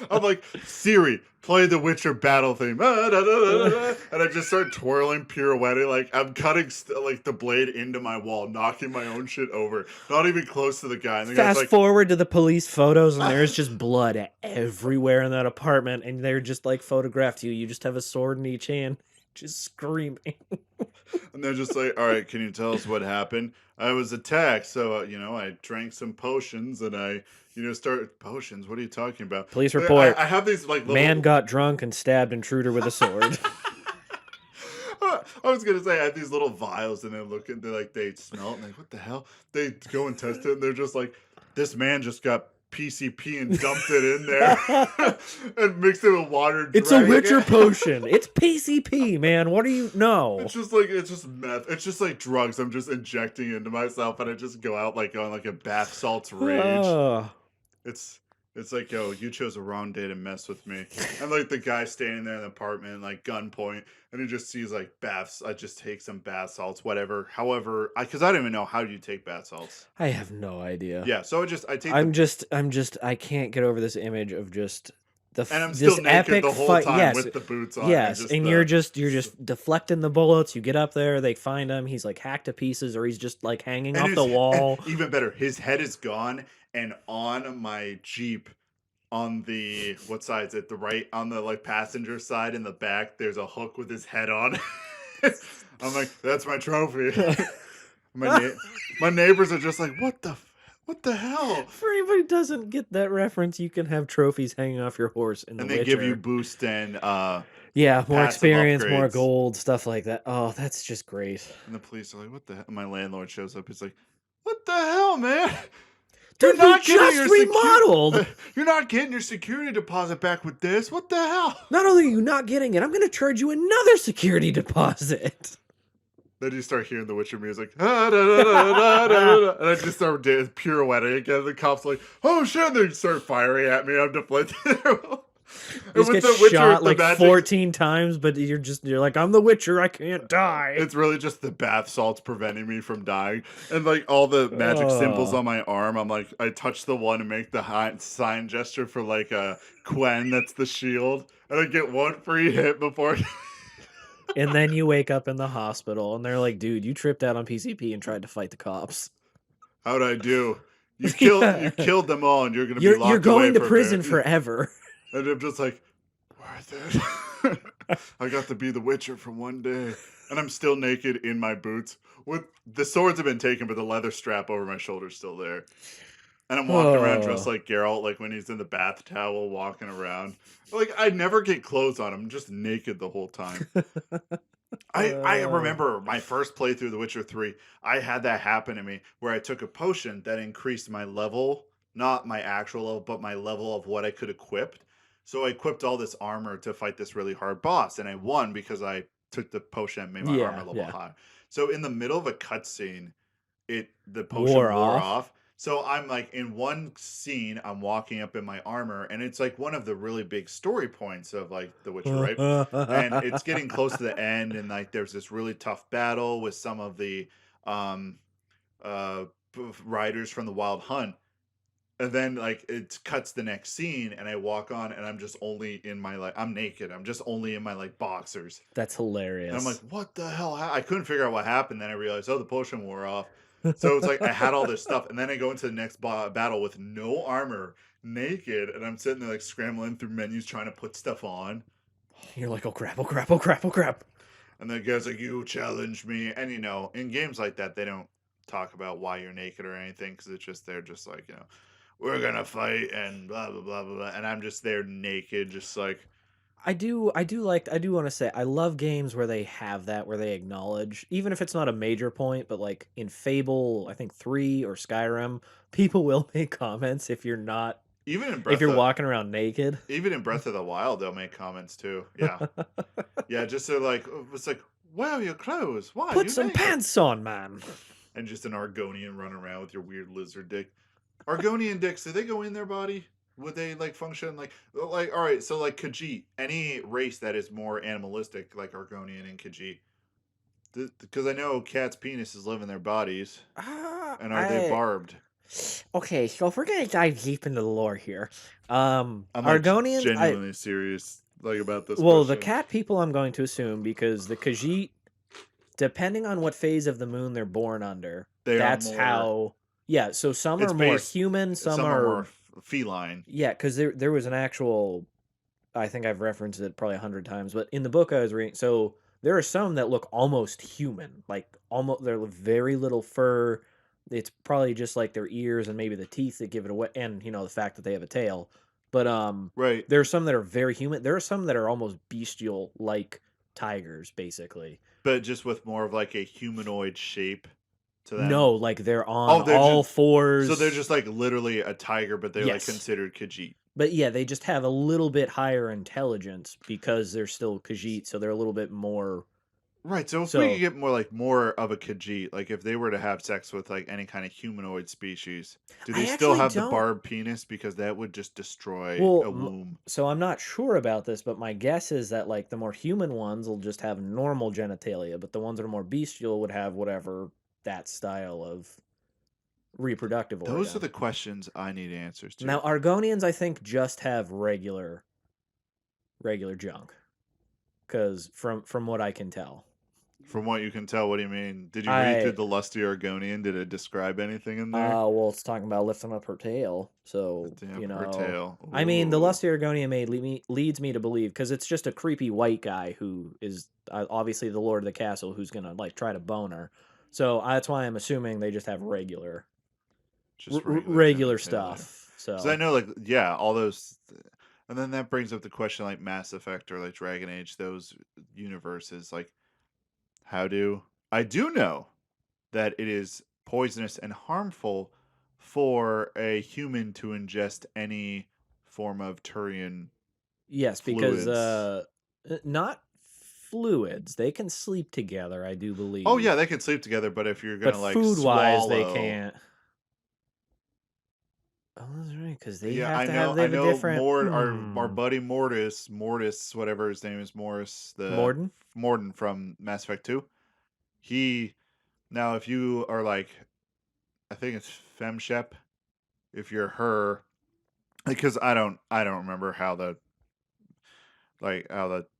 I'm like, Siri, play the Witcher battle theme. And I just start twirling, pirouetting. Like, I'm cutting like the blade into my wall, knocking my own shit over. Not even close to the guy. And the guy's Fast like, forward to the police photos, and there's just blood everywhere in that apartment, and they're just like photographed you. You just have a sword in each hand, just screaming. and they're just like, all right, can you tell us what happened? I was attacked, so I drank some potions, and I start potions. What are you talking about? Police report. I have these like little... Man got drunk and stabbed intruder with a sword. I was gonna say I had these little vials, and they smell it, and like, what the hell? They go and test it, and they're just like, this man just got PCP and dumped it in there and mixed it with water. It's a Witcher potion. It's PCP, man. What do you know? It's just meth. It's just like drugs. I'm just injecting into myself, and I just go out like on like a bath salts rage. It's like, yo, you chose the wrong day to mess with me. And like the guy standing there in the apartment, like gunpoint, and he just sees like baths. I just take some bath salts, whatever. However, because I don't even know how do you take bath salts. I have no idea. Yeah, so I take. I can't get over this image of just and I'm still naked the whole time with the boots on. Yes, and you're just deflecting the bullets. You get up there, they find him. He's like hacked to pieces, or he's just like hanging off the wall. Even better, his head is gone. And on my Jeep, on the what side is it? The right, on the like passenger side in the back, there's a hook with his head on. I'm like, that's my trophy. My neighbors are just like, what the hell? For anybody who doesn't get that reference, you can have trophies hanging off your horse in the and they Witcher. give you boost and more experience, upgrades. more gold, stuff like that. Oh, that's just great. And the police are like, what the hell? My landlord shows up. He's like, what the hell, man? Dude, we just remodeled. You're not getting your security deposit back with this. What the hell? Not only are you not getting it, I'm going to charge you another security deposit. Then you start hearing the Witcher music. And I just start pirouetting again. The cops are like, oh shit. They start firing at me. I'm deflated. You just get shot like 14 times, but you're like, I'm the Witcher, I can't die. It's really just the bath salts preventing me from dying. And like all the magic symbols on my arm, I'm like, I touch the one and make the sign gesture for like a Quen, that's the shield. And I get one free hit before. And then you wake up in the hospital and they're like, dude, you tripped out on PCP and tried to fight the cops. How'd I do? You killed them all and you're going to be locked away. You're going to prison forever. And I'm just like, worth it. I got to be the Witcher for one day, and I'm still naked in my boots. With the swords have been taken, but the leather strap over my shoulder's still there. And I'm walking around dressed Oh. like Geralt, like when he's in the bath towel, walking around. Like I never get clothes on. I'm just naked the whole time. I Uh, remember my first playthrough of The Witcher 3, I had that happen to me where I took a potion that increased my level, not my actual level, but my level of what I could equip. So I equipped all this armor to fight this really hard boss, and I won because I took the potion and made my armor yeah, level yeah. high. So in the middle of a cutscene, the potion Wore wore off. off. So I'm like in one scene, I'm walking up in my armor, and it's like one of the really big story points of like The Witcher, right? And it's getting close to the end, and like there's this really tough battle with some of the um uh riders from the Wild Hunt. And then like it cuts the next scene, and I walk on, and I'm just only in my like I'm naked. I'm just only in my like boxers. That's And I'm like, hilarious. what the hell? I couldn't figure out what happened. Then I realized, oh, the potion wore off. So it's like I had all this stuff, and then I go into the next battle with no armor, naked, and I'm sitting there like scrambling through menus trying to put stuff on. You're like, oh crap, oh crap, oh crap, oh crap. And the guy's like, you challenged me. And in games like that, they don't talk about why you're naked or anything because it's just they're just like, we're gonna fight and blah blah blah blah blah. And I'm just there naked, just like I do want to say I love games where they have that, where they acknowledge, even if it's not a major point, but like in Fable, I think 3 or Skyrim, people will make comments if you're not even in if Breath you're of walking around naked. even in Breath of the Wild, they'll make comments too. Yeah. Yeah, just so like it's like, where are your clothes? Why are Put you some naked? pants on, man. And just an Argonian running around with your weird lizard dick. Argonian dicks, do they go in their body? Would they like function like all right, so like Khajiit, any race that is more animalistic like Argonian and Khajiit. Because I know cats' penises live in their bodies. And are they I barbed? Okay, so if we're gonna dive deep into the lore here, I'm like Argonians, genuinely serious like about this well, the question. cat people, I'm going to assume because the Khajiit, depending on what phase of the moon they're born under, They are that's more how. Yeah, so some it's are more based human, some some are more are. feline. Yeah, because there was an actual. I think I've referenced it probably 100 times, but in the book I was reading, so there are some that look almost human, like almost they're very little fur. It's probably just like their ears and maybe the teeth that give it away, and the fact that they have a tail. But Right. there are some that are very human. There are some that are almost bestial, like tigers, basically. But just with more of like a humanoid shape to them. No, like they're on Oh, all so they're fours. just like literally a tiger, but they're like Yes. considered Khajiit. But yeah, they just have a little bit higher intelligence because they're still Khajiit, so they're a little bit more. Right. So if we could So get more of a Khajiit, like if they were to have sex with like any kind of humanoid species, do they I still actually have the don't. barbed penis? Because that would just destroy Well, a womb. so I'm not sure about this, but my guess is that like the more human ones will just have normal genitalia, but the ones that are more bestial would have whatever that style of reproductive Those are organ. the questions I need answers Now, to. Argonians, I think, just have regular junk, because from what I can tell, From what you can tell, what do you mean? Did you read through I the Lusty Argonian? Did it describe anything in there? well, it's talking about lifting up her tail, so Damn, her tail. I mean, the Ooh. lusty Argonian maid leads me to believe because it's just a creepy white guy who is obviously the lord of the castle who's gonna like try to bone her. So that's why I'm assuming they just have Just regular regular genitalia. stuff. Because I So know, like, yeah, all those. And then that brings up the question, like Mass Effect or like Dragon Age, those universes. Like, how do. I do know that it is poisonous and harmful for a human to ingest any form of Turian yes, because fluids. not fluids. They can sleep together, I do Oh, yeah, believe, they can sleep together, but if you're going but to like food wise, they swallow. can't. Oh, that's right, because they Yeah, have to have. They I have a know different. Mord our buddy Mortis, whatever his name is, Morris, the Morden. Morden from Mass Effect 2. He now if you are like I think it's Femshep, if you're her because I don't remember how the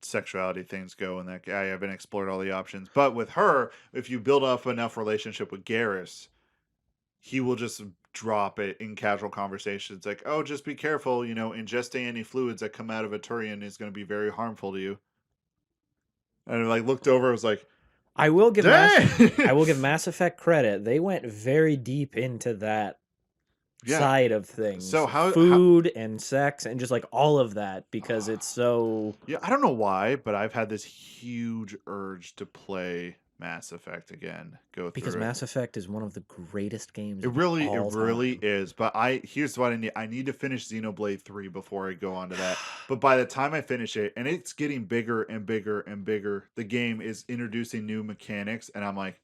sexuality things go and that I haven't explored all the options. But with her, if you build up enough relationship with Garrus, he will just drop it in casual conversations like, "Oh, just be careful, ingesting any fluids that come out of a Turian is going to be very harmful to you." And I like looked over, I was like, I will give dang! Mass Effect credit. They went very deep into that Yeah. side of So things, how food and sex and just like all of that because it's so yeah, I don't know why, but I've had this huge urge to play Mass Effect again, go because through it. Mass Effect is one of the greatest games It of really, it all really time. is. But here's what I need. I need to finish Xenoblade 3 before I go on to that. But by the time I finish it, and it's getting bigger and bigger and bigger, the game is introducing new mechanics, and I'm like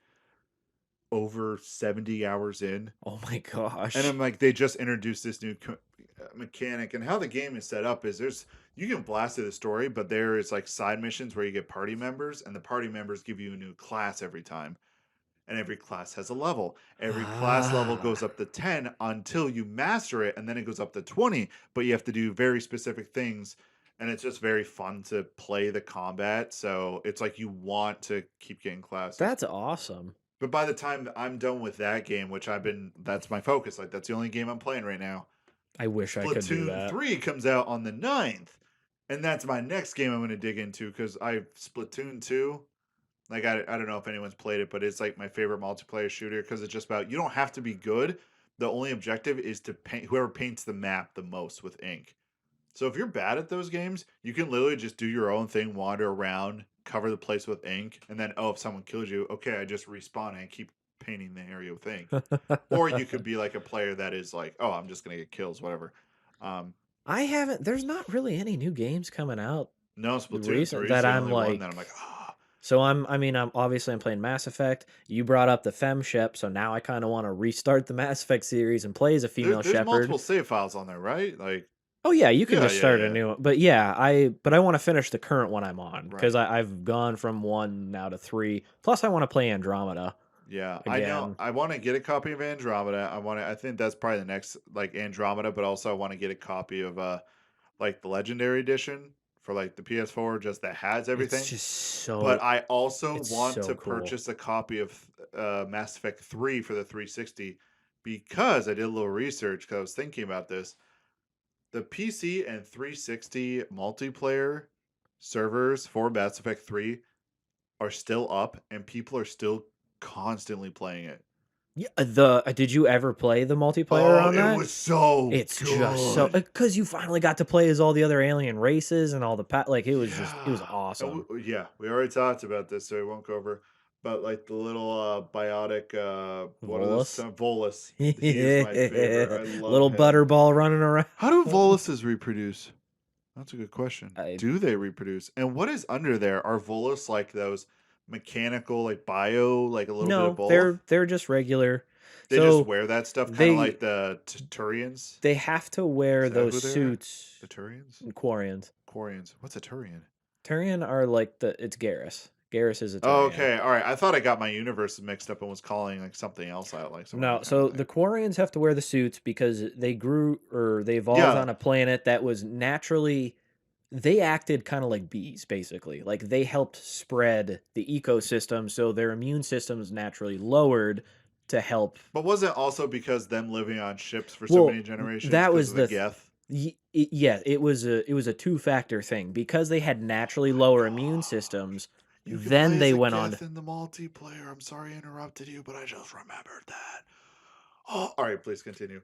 over 70 hours in. Oh my And gosh. I'm like, they just introduced this new mechanic, and how the game is set up is you can blast through the story, but there is like side missions where you get party members, and the party members give you a new class every time, and every class has a level. Every class level Ah. goes up to 10 until you master it, and then it goes up to 20. But you have to do very specific things, and it's just very fun to play the combat. So it's like you want to keep getting classes. That's awesome. But by the time I'm done with that game, which that's my focus. Like that's the only game I'm playing right now. I wish I could do Splatoon that. 3 comes out on the 9th. And that's my next game I'm going to dig into because Splatoon 2, like I don't know if anyone's played it, but it's like my favorite multiplayer shooter because it's just about you don't have to be good. The only objective is to paint whoever paints the map the most with ink. So if you're bad at those games, you can literally just do your own thing, wander around, cover the place with ink, and then if someone kills you, okay, I just respawn and keep painting the area with ink. Or you could be like a player that is like, oh, I'm just gonna get kills, whatever. Um, I haven't there's not really any new games coming out no, Splatoon recent 3 is that the I'm only one that I'm like like, ah. so I'm obviously I'm playing Mass Effect. You brought up the Fem Shep, so now I kind of want to restart the Mass Effect series and play as a female There's shepherd. multiple save files on there, right? Like, Oh yeah, you can yeah, just yeah, start a yeah, new one. But yeah, I want to finish the current one I'm on because right. I've gone from 1 now to 3. Plus I want to play Andromeda Yeah, I know. again. I want to get a copy of Andromeda. I think that's probably the next like Andromeda, but also I want to get a copy of like the Legendary Edition for like the PS4, just that has It's everything. just But so I also it's want so to cool. purchase a copy of Mass Effect 3 for the 360 because I did a little research because I was thinking about this. The PC and 360 multiplayer servers for Mass Effect 3 are still up and people are still constantly playing it. Yeah, the did you ever play the multiplayer Oh, on it that? was so It's just so good. because you finally got to play as all the other alien races and all the like it was Yeah. awesome. Yeah, we already talked about this, so we won't go over. But like the little biotic, what are those? Volus. Volus. He is my favorite. I love Little him. butterball running around. How do Voluses reproduce? That's a good question. I Do they reproduce? And what is under there? Are Volus like those mechanical, like bio, like a little bit of No, both? they're just regular. They just So wear that stuff, kind of they like the Turians. they have to Is wear that those who they are? suits. The Turians? Quarians. Quarians. What's a Turian? Turian are like it's Garrus. Garrus is a Oh, Turian. okay. All right. I thought I got my universe mixed up and was calling like something else out, like some other No, kind of so thing. the Quarians have to wear the suits because they grew or they evolved Yeah, on a planet that was naturally they acted kind of like bees basically. Like they helped spread the ecosystem so their immune system is naturally lowered to help. but was it also because them living on ships for so Well, many generations that because was of the the Geth? yeah, it was a two-factor thing because they had naturally My lower immune gosh. systems. You can Then play as they a went on to Geth in the multiplayer. I'm sorry I interrupted you, but I just remembered that. Oh, all right. Please continue.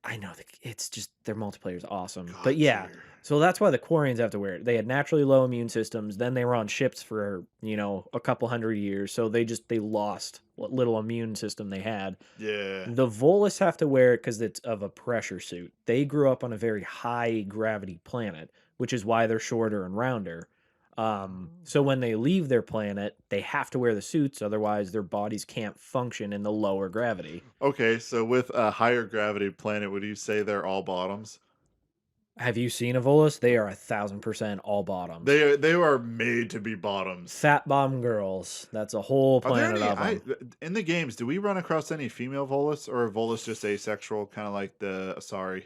I know it's just their multiplayer is awesome. But God yeah, tier. so that's why the Quarians have to wear it. They had naturally low immune systems. Then they were on ships for, a couple hundred years. So they lost what little immune system they had. Yeah. The Volus have to wear it because it's of a pressure suit. They grew up on a very high gravity planet, which is why they're shorter and rounder. So when they leave their planet, they have to wear the suits, otherwise their bodies can't function in the lower gravity. Okay, so with a higher gravity planet, would you say they're all bottoms? Have you seen a Volus? They are 1,000% all bottoms. They are made to be bottoms. Fat bottom girls. That's a whole Are there planet any of them. in the games? Do we run across any female Volus, or are Volus just asexual, kind of like the Asari?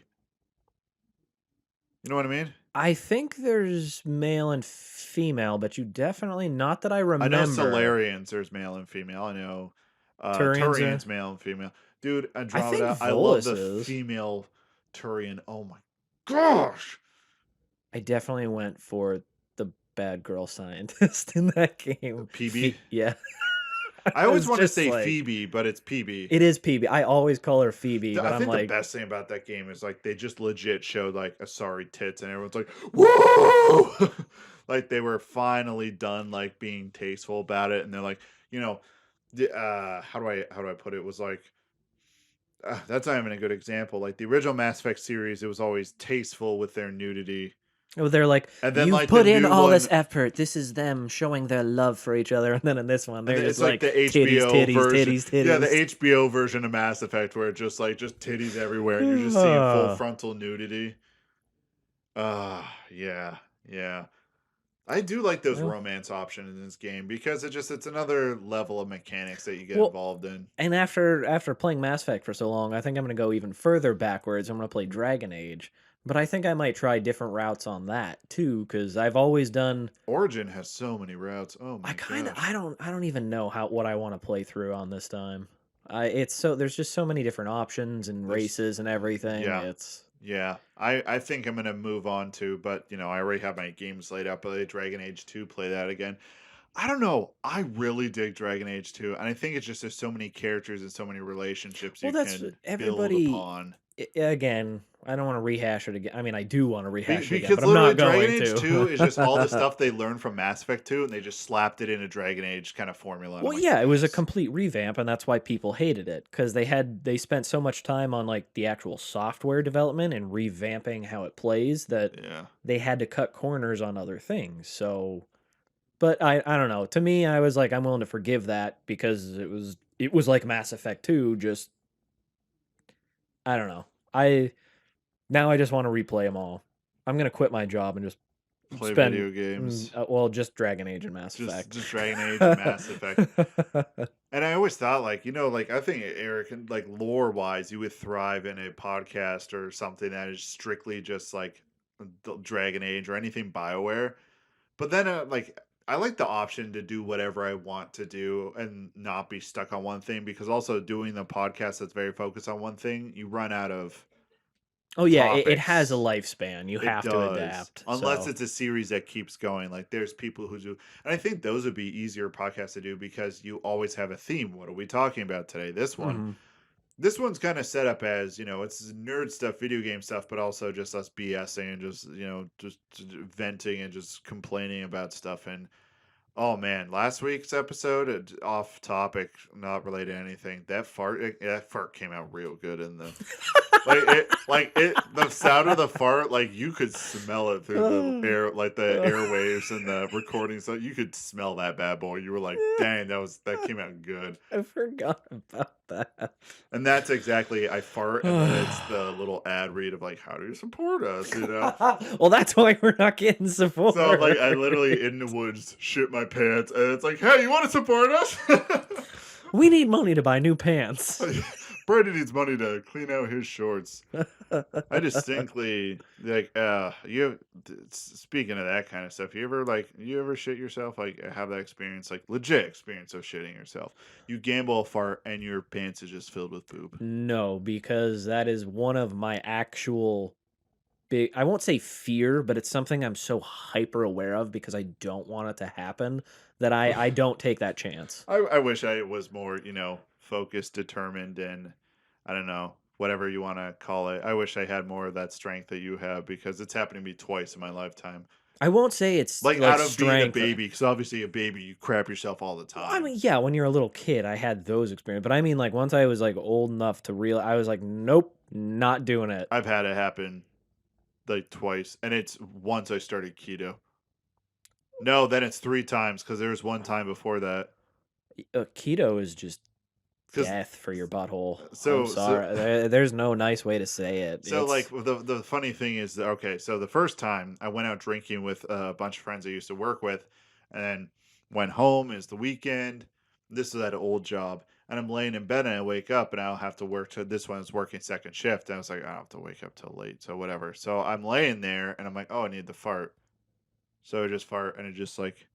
You know what I mean? I think there's male and female, but you definitely not that I I know remember. Solarians. There's male and female. I know Turians are. Turians, male and female. Dude, I think Andromeda. I love Volus the is. female Turian. Oh my gosh! I definitely went for the bad girl scientist in that game. PB. Yeah. I I always was want to just say like, Phoebe, but it's PB. it is PB. I always call her Phoebe, I but I'm think the like, best thing about that game is like they just legit showed like a sorry tits, and everyone's like, "Whoa!" Like they were finally done like being tasteful about it, and they're like, you know, how do I put it? It was like that's not even a good example. Like the original Mass Effect series, it was always tasteful with their nudity, oh, they're like, and then you've like the put in new all this one, effort. This is them showing their love for each other. And then in this one, and they're just it's like like, the titties, HBO titties, version. titties, Yeah, the titties. HBO version of Mass Effect where it's just titties everywhere, and you're just seeing full Ah. frontal nudity. Yeah, yeah. I do like those Well, romance options in this game because it's another level of mechanics that you get well, involved in. and after playing Mass Effect for so long, I think I'm gonna go even further backwards. I'm gonna play Dragon Age, but I think I might try different routes on that too, because I've always done. Origin has so many routes. Oh I my kind of gosh. I don't even know what I want to play through on this time. It's so there's just so many different options and There's races and everything. yeah. It's Yeah. I think I'm gonna move on to, but I already have my games laid out, play Dragon Age 2, play that again. I don't know. I really dig Dragon Age 2, and I think it's just there's so many characters and so many relationships well, you that's can build everybody. upon. Again, I don't want to rehash it again. I mean, I do want to rehash it again, but Because I'm literally, not Dragon going Age 2 is just all the to. stuff they learned from Mass Effect 2, and they just slapped it in a Dragon Age kind of formula. And I'm Well, like, yeah, it was a yes. complete revamp, and that's why people hated it because they spent so much time on like the actual software development and revamping how it plays that Yeah. they had to cut corners on other things. So, but I don't know. To me, I was like, I'm willing to forgive that because it was like Mass Effect 2. Just I don't know. I now I just want to replay them all. I'm gonna quit my job and just Play spend video games. well, just Dragon Age and Mass Just Effect. just Dragon Age and Mass Effect. And I always thought, like, like I think Eric, and like lore wise, you would thrive in a podcast or something that is strictly just like Dragon Age or anything BioWare. But then, like, I like the option to do whatever I want to do and not be stuck on one thing, because also doing the podcast that's very focused on one thing, you run out of Oh yeah, it has a topics. lifespan. You It have to does. adapt. Unless So, it's a series that keeps going. Like there's people who do, and I think those would be easier podcasts to do because you always have a theme. What are we talking about today? mhm. This one's kind of set up as, it's nerd stuff, video game stuff, but also just us BSing and just, just venting and just complaining about stuff. And oh man, last week's episode, off topic, not related to anything. That fart came out real good in the the sound of the fart, like you could smell it through the air, like the airwaves and the recording. So you could smell that bad boy. You were like, dang, that came out good. I forgot about that. And that's exactly, I fart, and then it's the little ad read of like, how do you support us? Well, that's why we're not getting support. So like, I literally in the woods shit my pants, and it's like, hey, you want to support us? We need money to buy new pants. Brandon needs money to clean out his shorts. I distinctly like speaking of that kind of stuff, you ever shit yourself, like have that experience, like legit experience of shitting yourself. You gamble a fart and your pants is just filled with poop. No, because that is one of my actual big, I won't say fear, but it's something I'm so hyper aware of because I don't want it to happen that I don't take that chance. I wish I was more, focused, determined, and I don't know, whatever you want to call it. I wish I had more of that strength that you have, because it's happened to me twice in my lifetime. I won't say it's Like like out of being a strength. baby, because obviously a baby, you crap yourself all the Well, time. I mean, yeah, when you're a little kid, I had those experiences. But I mean, like, once I was like old enough to real, I was like, nope, not doing it. I've had it happen like twice, and it's once I started keto. No, then it's 3 times, because there was one time before that. Keto is just 'Cause death for your butthole. so I'm sorry. There's no nice way to say it. So It's like the funny thing is that, okay, so the first time I went out drinking with a bunch of friends I used to work with, and then went home. It's the weekend. This is at an old job, and I'm laying in bed, and I wake up, and I don't have to work till this one is working second shift, and I was like, I don't have to wake up till late, so whatever. So I'm laying there, and I'm like, oh, I need to fart. So I just fart, and it just like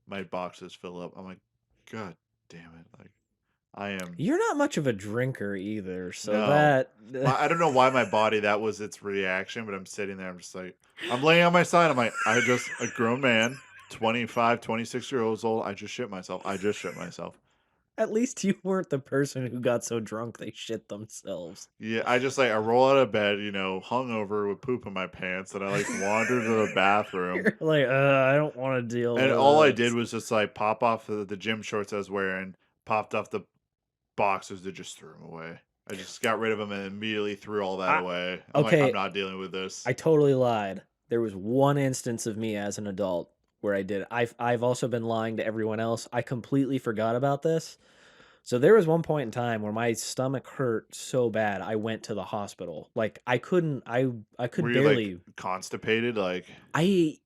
my boxes fill up. I'm like, God damn it! Like I am. you're not much of a drinker either, so No. that I don't know why my body, that was its reaction, but I'm sitting there, I'm just like, I'm laying on my side, I'm like, a grown man, 25, 26 years old. I just shit myself. I just shit myself. At least you weren't the person who got so drunk they shit themselves. Yeah, I just like I roll out of bed, hungover with poop in my pants, and I like wander to the bathroom. You're like, I don't want to deal And with all I this. did was just like pop off the gym shorts I was wearing, popped off the boxers, and just threw them away. I just got rid of them and immediately threw all that away. I'm like, I'm Okay, not dealing with this. I totally lied. There was one instance of me as an adult where I did it. I've also been lying to everyone else. I completely forgot about this. So there was one point in time where my stomach hurt so bad I went to the hospital. Like I couldn't I could Were you barely like constipated? Like, I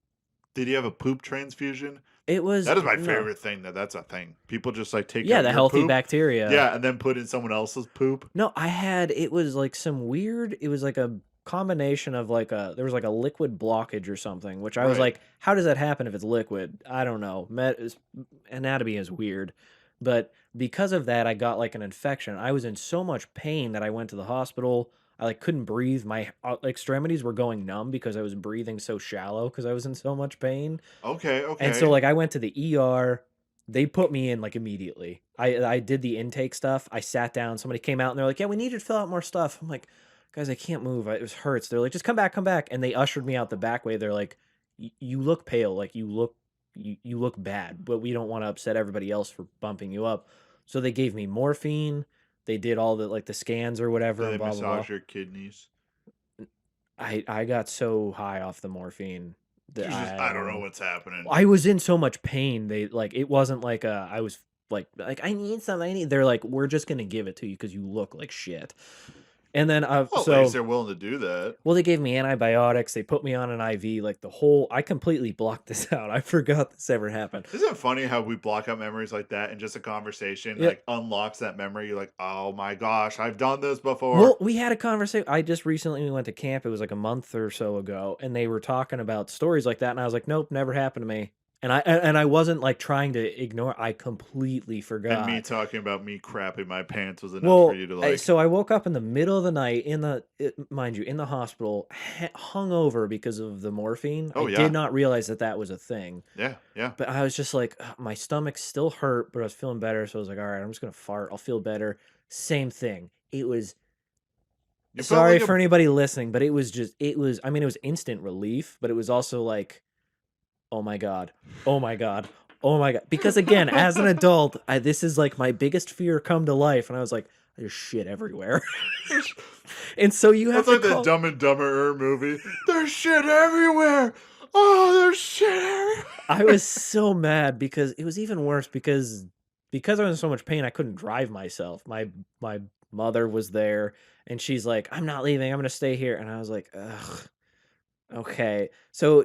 did you have a poop transfusion? it was That is my no. favorite thing. That's a thing. People just like take Yeah, out the your healthy poop, bacteria. yeah, and then put in someone else's poop. No, it was like some weird, it was like a combination of like there was like a liquid blockage or something, which I was Right. like, how does that happen if it's liquid? I don't know. Anatomy is weird. But because of that, I got like an infection. I was in so much pain that I went to the hospital. I like couldn't breathe. My extremities were going numb because I was breathing so shallow because I was in so much pain. Okay, And so okay. like I went to the ER. They put me in like immediately. I did the intake stuff. I sat down. Somebody came out and they're like, "Yeah, we need you to fill out more stuff." I'm like, "Guys, I can't move. It hurts." They're like, "Just come back, come back." And they ushered me out the back way. They're like, "You look pale. Like you look bad, but we don't want to upset everybody else for bumping you up." So they gave me morphine. They did all the like the scans or whatever Did and they blah blah blah. massage your kidneys? I got so high off the morphine that I don't know what's happening. I was in so much pain. They like it wasn't like I was like I need something. I need. They're like, we're just gonna give it to you because you look like shit. And then Well, at least they're willing to do that. well, they gave me antibiotics. They put me on an IV. Like I completely blocked this out. I forgot this ever happened. Isn't it funny how we block out memories like that and just a conversation Yeah. like unlocks that memory? You're like, oh my gosh, I've done this before. Well, we had a conversation. I just recently went to camp. It was like a month or so ago, and they were talking about stories like that, and I was like, nope, never happened to me. And I wasn't like trying to ignore. I completely forgot. And me talking about me crapping my pants was enough Well, for you to like. so I woke up in the middle of the night mind you, in the hospital, hung over because of the morphine. Oh, I yeah. did not realize that was a thing. Yeah, yeah. But I was just like, "Ugh, my stomach still hurt, but I was feeling better. So I was like, all right, I'm just gonna fart. I'll feel better. Same thing. It was. You felt Sorry like for anybody listening, but it was just. It was. I mean, it was instant relief, but it was also like, oh my god, oh my god, oh my god. Because again, as an adult, this is like my biggest fear come to life, and I was like, there's shit everywhere. And so you have That's to like the Dumb and Dumber movie. There's shit everywhere. Oh, there's shit everywhere. I was so mad because it was even worse because I was in so much pain I couldn't drive myself. My mother was there and she's like, "I'm not leaving. I'm going to stay here." And I was like, "Ugh. Okay." So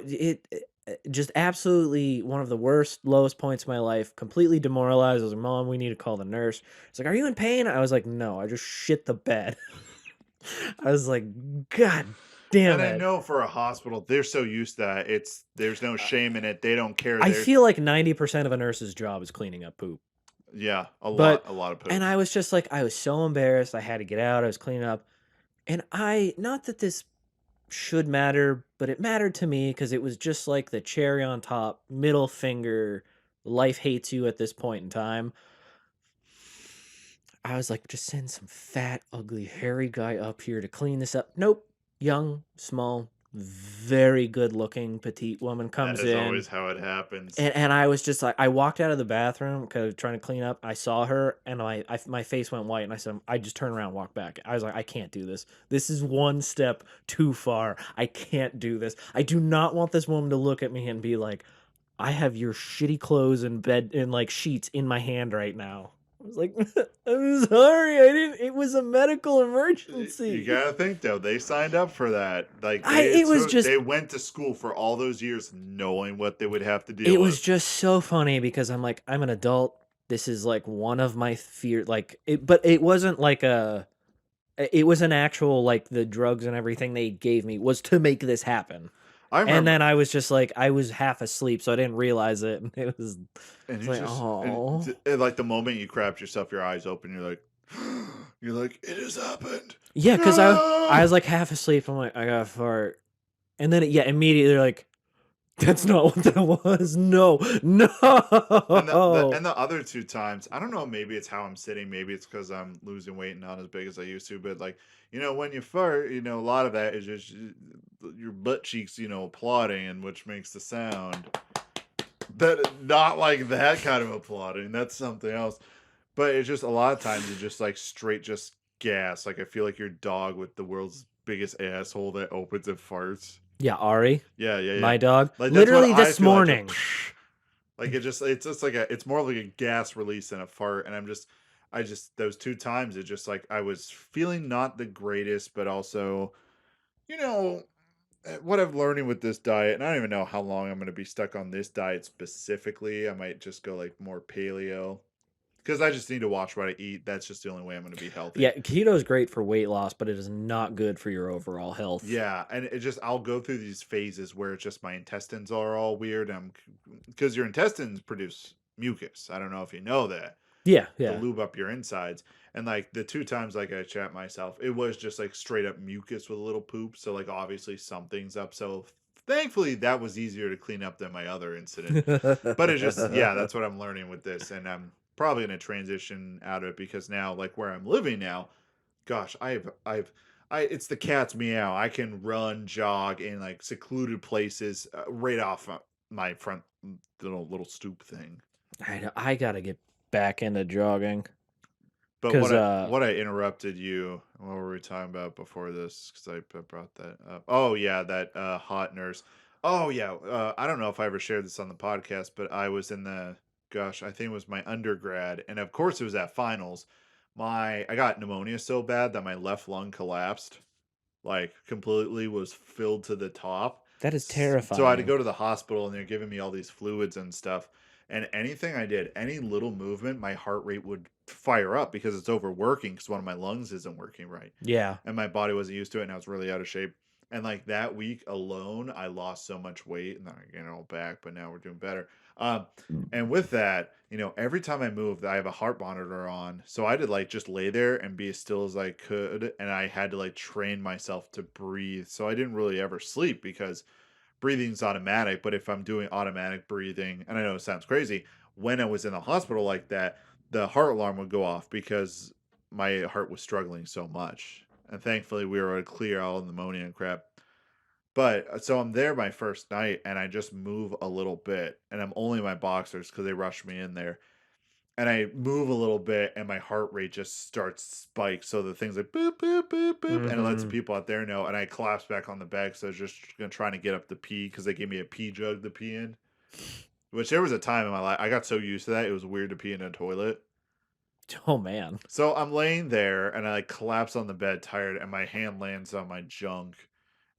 just absolutely one of the worst, lowest points of my life. Completely demoralized. I was like, "Mom, we need to call the nurse." It's like, "Are you in pain?" I was like, "No, I just shit the bed." I was like, "God damn And I it." know for a hospital, they're so used to that. There's no shame in it. They don't care. I feel like 90% of a nurse's job is cleaning up poop. Yeah, a But lot of poop. and I was just like, I was so embarrassed. I had to get out. I was cleaning up. And not that this should matter, but it mattered to me because it was just like the cherry on top, middle finger, life hates you at this point in time. I was like, just send some fat, ugly, hairy guy up here to clean this up. Nope. Young, small, very good looking petite woman comes That is in. always how it happens. And I was just like, I walked out of the bathroom because trying to clean up. I saw her and my face went white and I said, I just turned around and walked back. I was like, I can't do this. This is one step too far. I can't do this. I do not want this woman to look at me and be like, I have your shitty clothes and bed and like sheets in my hand right now. I was like, I'm sorry, it was a medical emergency. You gotta think though, they signed up for that. Like they went to school for all those years knowing what they would have to deal with. It was just so funny because I'm like, I'm an adult. This is like one of my fears. But it wasn't like it was an actual, like the drugs and everything they gave me was to make this happen. And then I was just like, I was half asleep, so I didn't realize it. And it was, like, oh. Like the moment you crapped yourself, your eyes open, you're like, it has happened. Yeah, because I was like half asleep. I'm like, I gotta fart. And then, immediately they're like, That's not what that was. No, And no. the other two times, I don't know, maybe it's how I'm sitting, maybe it's because I'm losing weight and not as big as I used to, but like, when you fart, a lot of that is just your butt cheeks, applauding, and which makes the sound. That not like that kind of applauding. That's something else. But it's just a lot of times it's just like straight just gas. Like I feel like your dog with the world's biggest asshole that opens and farts. Yeah, Ari, Yeah, yeah, yeah. my dog. Like that's what Literally I this feel like. morning. Like it's just like it's more like a gas release than a fart. And I just those two times it just like I was feeling not the greatest, but also, you know, what I'm learning with this diet, and I don't even know how long I'm going to be stuck on this diet specifically. I might just go like more paleo because I just need to watch what I eat. That's just the only way I'm going to be healthy. Yeah, keto is great for weight loss, but it is not good for your overall health. Yeah, and it just I'll go through these phases where it's just my intestines are all weird. Because your intestines produce mucus. I don't know if you know that Yeah, to yeah. lube up your insides. And like the two times like I chat myself, it was just like straight up mucus with a little poop. So like obviously something's up. So thankfully that was easier to clean up than my other incident. But it's just that's what I'm learning with this, and I'm probably gonna transition out of it because now like where I'm living now, gosh, it's the cat's meow. I can run, jog in like secluded places right off my front little stoop thing. I gotta get back into jogging But because what I interrupted you. What were we talking about before this? Because I brought that up. Oh yeah, that hot nurse. Oh yeah. I don't know if I ever shared this on the podcast, but I was in the gosh, I think it was my undergrad, and of course it was at finals. I got pneumonia so bad that my left lung collapsed, like completely was filled to the top. that is So I had to terrifying. go to the hospital and they're giving me all these fluids and stuff. And anything I did, any little movement, my heart rate would fire up because it's overworking because one of my lungs isn't working right. Yeah. And my body wasn't used to it and I was really out of shape. And like that week alone, I lost so much weight and then I gained it all back, but now we're doing better. Um, and with that, every time I moved, I have a heart monitor on. So I had to like just lay there and be as still as I could. And I had to like train myself to breathe. So I didn't really ever sleep because breathing's automatic. But if I'm doing automatic breathing, and I know it sounds crazy, when I was in the hospital like that, the heart alarm would go off because my heart was struggling so much. And thankfully, we were able to clear all the pneumonia and crap. But so I'm there my first night and I just move a little bit and I'm only in my boxers because they rushed me in there. And I move a little bit and my heart rate just starts spike. So the thing's like boop, boop, boop, boop. And it lets the Hmm. people out there know. And I collapse back on the bed. So I was just trying to get up to pee because they gave me a pee jug to pee in. Which there was a time in my life I got so used to that it was weird to pee in a toilet. Oh man. So I'm laying there and I like collapse on the bed tired and my hand lands on my junk.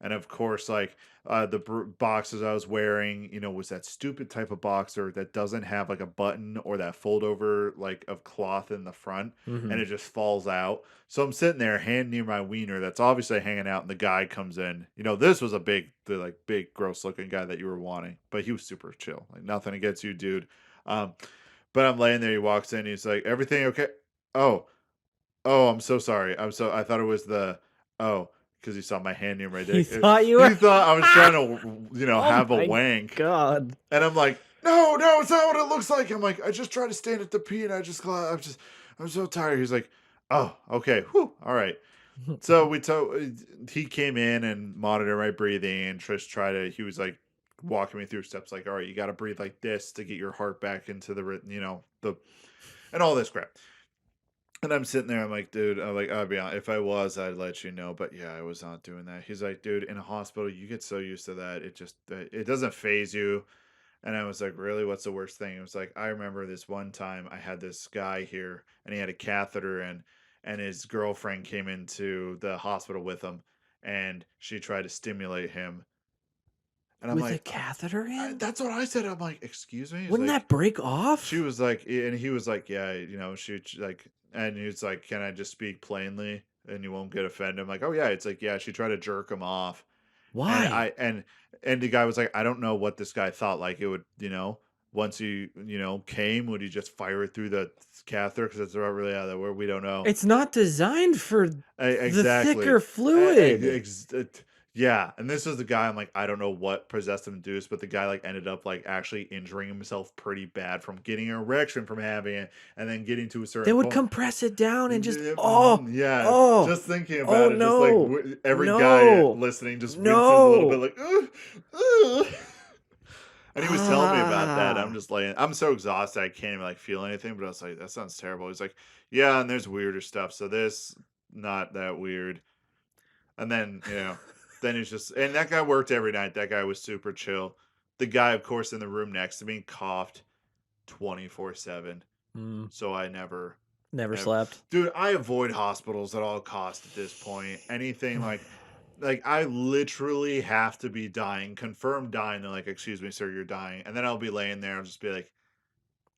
And of course, like the boxers I was wearing, was that stupid type of boxer that doesn't have like a button or that fold over like of cloth in the front and Hmm. it just falls out. So I'm sitting there, hand near my wiener that's obviously hanging out, and the guy comes in. This was big, gross looking guy that you were wanting, but he was super chill. Like nothing against you, dude. Um, but I'm laying there. He walks in. He's like, "Everything okay?" Oh, oh, I'm so sorry. I thought it was the oh, because he saw my hand near my He dick. thought you He were. thought I was trying to, Oh have a my wank. god. And I'm like, no, no, it's not what it looks like. I'm like, I just tried to stand at the pee and I'm so tired. He's like, oh, okay, whew, all right. So he came in and monitored my breathing and Trish he was like walking me through steps like, all right, you got to breathe like this to get your heart back into and all this crap. And I'm sitting there, I'm like, dude, I'll be honest, if I was, I'd let you know. But yeah, I was not doing that. He's like, dude, in a hospital, you get so used to that. It doesn't phase you. And I was like, really? What's the worst thing? It was like, I remember this one time I had this guy here and he had a catheter in, and his girlfriend came into the hospital with him and she tried to stimulate him. And I'm With a like, catheter in? that's what I said. I'm like, excuse me? He's Wouldn't like, that break she off? was like, and he was like, yeah, she like, and he was like, can I just speak plainly and you won't get offended? I'm like, oh yeah. It's like, yeah, she tried to jerk him off. And Why? and the guy was like, I don't know what this guy thought. Like it would, once he, came, would he just fire it through the catheter? Because it's not really how that works. We don't know. It's not designed for the Exactly. thicker fluid. Yeah, and this was the guy. I'm like, I don't know what possessed him to do this, but the guy like ended up like actually injuring himself pretty bad from getting an erection from having it, and then getting to a They certain would point. compress it down and just Yeah, oh, just thinking oh about it, just like no, every guy no, listening just winces a little bit, no. like, ugh, ugh. And he was telling me about that. I'm Ah. just like, I'm so exhausted, I can't even like feel anything. But I was like, that sounds terrible. He's like, yeah, and there's weirder stuff. So this not that weird. And then, then he's just, and that guy worked every night. That guy was super chill. The guy, of course, in the room next to me coughed 24/7. Mm, So I never, never ever, slept. dude, I avoid hospitals at all costs at this point. Anything like I literally have to be dying, confirmed dying. They're like, excuse me, sir, you're dying. And then I'll be laying there and just be like,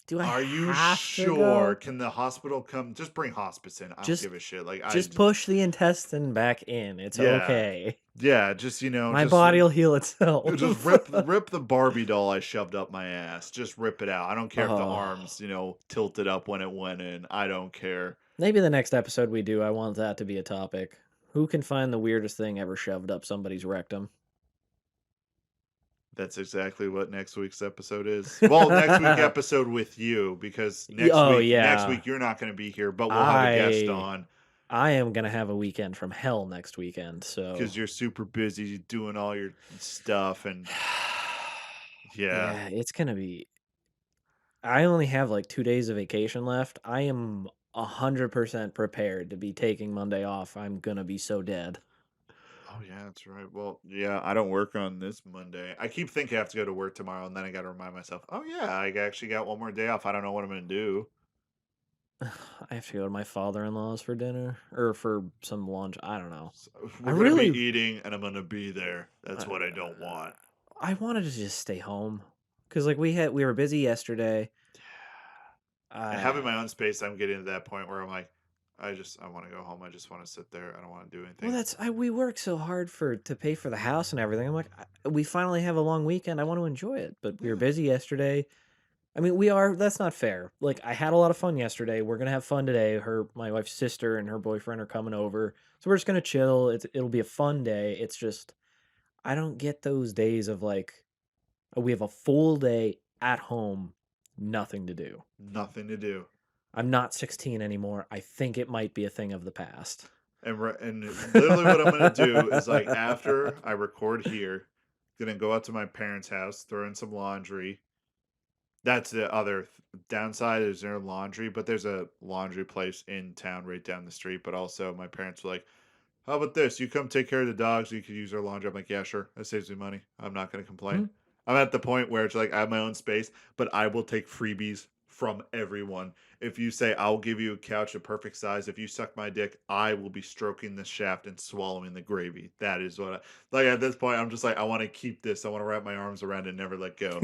Do I are you have to sure? go? Can the hospital come? Just bring hospice in. I don't Just give a shit. Like, just push the intestine back in. It's yeah. okay. Yeah, just My body'll heal itself. just rip the Barbie doll I shoved up my ass. Just rip it out. I don't care if the Oh, arms, tilted up when it went in. I don't care. maybe the next episode we do, I want that to be a topic. Who can find the weirdest thing ever shoved up somebody's rectum? That's exactly what next week's episode is. Well, next week episode with you, because Oh next yeah, week you're not going to be here, but we'll have a guest I on I am gonna have a weekend from hell next weekend. So because you're super busy doing all your stuff and yeah. yeah, it's gonna be. I only have like 2 days of vacation left. I am 100% prepared to be taking Monday off. I'm gonna be so dead. Oh yeah, that's right. Well, yeah, I don't work on this Monday. I keep thinking I have to go to work tomorrow, and then I got to remind myself, oh yeah, I actually got one more day off. I don't know what I'm gonna do. I have to go to my father-in-law's for dinner or for some lunch. I don't know. So, I we're gonna be really, eating, and I'm gonna be there. That's uh, what I don't want. I wanted to just stay home because like we were busy yesterday. And having Uh, my own space, I'm getting to that point where I'm like, I want to go home. I just want to sit there. I don't want to do well, anything. we work so hard to pay for the house and everything. I'm like, we finally have a long weekend. I want to enjoy it, but we were Yeah. busy yesterday. I mean, we are. That's not fair. Like, I had a lot of fun yesterday. We're gonna have fun today. My wife's sister and her boyfriend are coming over, so we're just gonna chill. It'll be a fun day. It's just I don't get those days of like we have a full day at home, nothing to do. Nothing to do. I'm not 16 anymore. I think it might be a thing of the past. And literally what I'm gonna do is like after I record here, gonna go out to my parents' house, throw in some laundry. That's the other downside is their laundry, but there's a laundry place in town right down the street. But also, my parents were like, "How about this? You come take care of the dogs. You could use our laundry." I'm like, "Yeah, sure. That saves me money. I'm not going to complain." Hmm? I'm at the point where it's like I have my own space, but I will take freebies from everyone. If you say I'll give you a couch of perfect size, if you suck my dick, I will be stroking the shaft and swallowing the gravy. That is what I like. At this point, I'm just like, I want to keep this. I want to wrap my arms around it and never let go.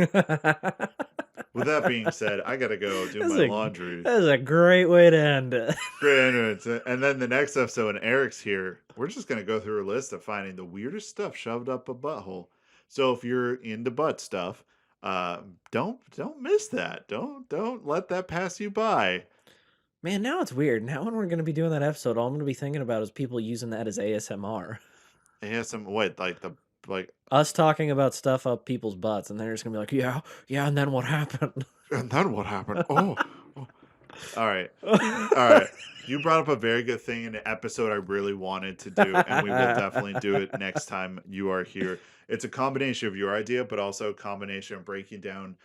With that being said, I gotta go do That's my a laundry. that's a great way to end it. Great. And then the next episode, when Eric's here, we're just gonna go through a list of finding the weirdest stuff shoved up a butthole. So if you're into butt stuff, don't miss that. Don't let that pass you by. Man, now it's weird. Now when we're gonna be doing that episode, all I'm gonna be thinking about is people using that as ASMR. Yeah, some wait, like Us talking about stuff up people's butts, and they're just gonna be like, "Yeah, yeah," and then what happened? and then what happened? Oh. All right. All right. You brought up a very good thing in the episode I really wanted to do, and we will definitely do it next time you are here. It's a combination of your idea, but also a combination of breaking down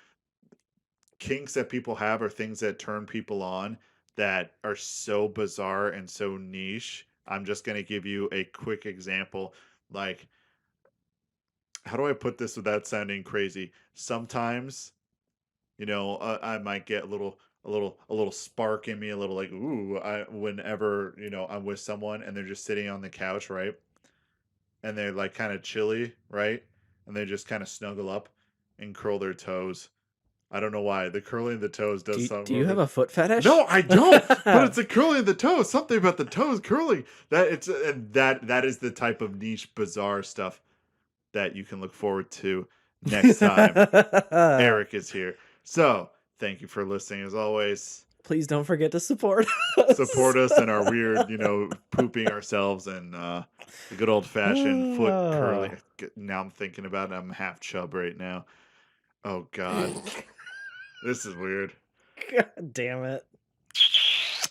kinks that people have or things that turn people on that are so bizarre and so niche. I'm just going to give you a quick example. Like, how do I put this without sounding crazy? Sometimes I might get a little spark in me, a little like, ooh, whenever, I'm with someone and they're just sitting on the couch, right? And they're like kind of chilly, right? And they just kind of snuggle up and curl their toes. I don't know why. The curling of the toes does Do something you for have me. a foot fetish? No, I don't. But it's the curling of the toes. Something about the toes curling. And that is the type of niche, bizarre stuff that you can look forward to next time Eric is here. So, thank you for listening as always. Please don't forget to support us. Support us in our weird, pooping ourselves and the good old fashioned foot curling. Now I'm thinking about it. I'm half chub right now. Oh God, this is weird. God damn it.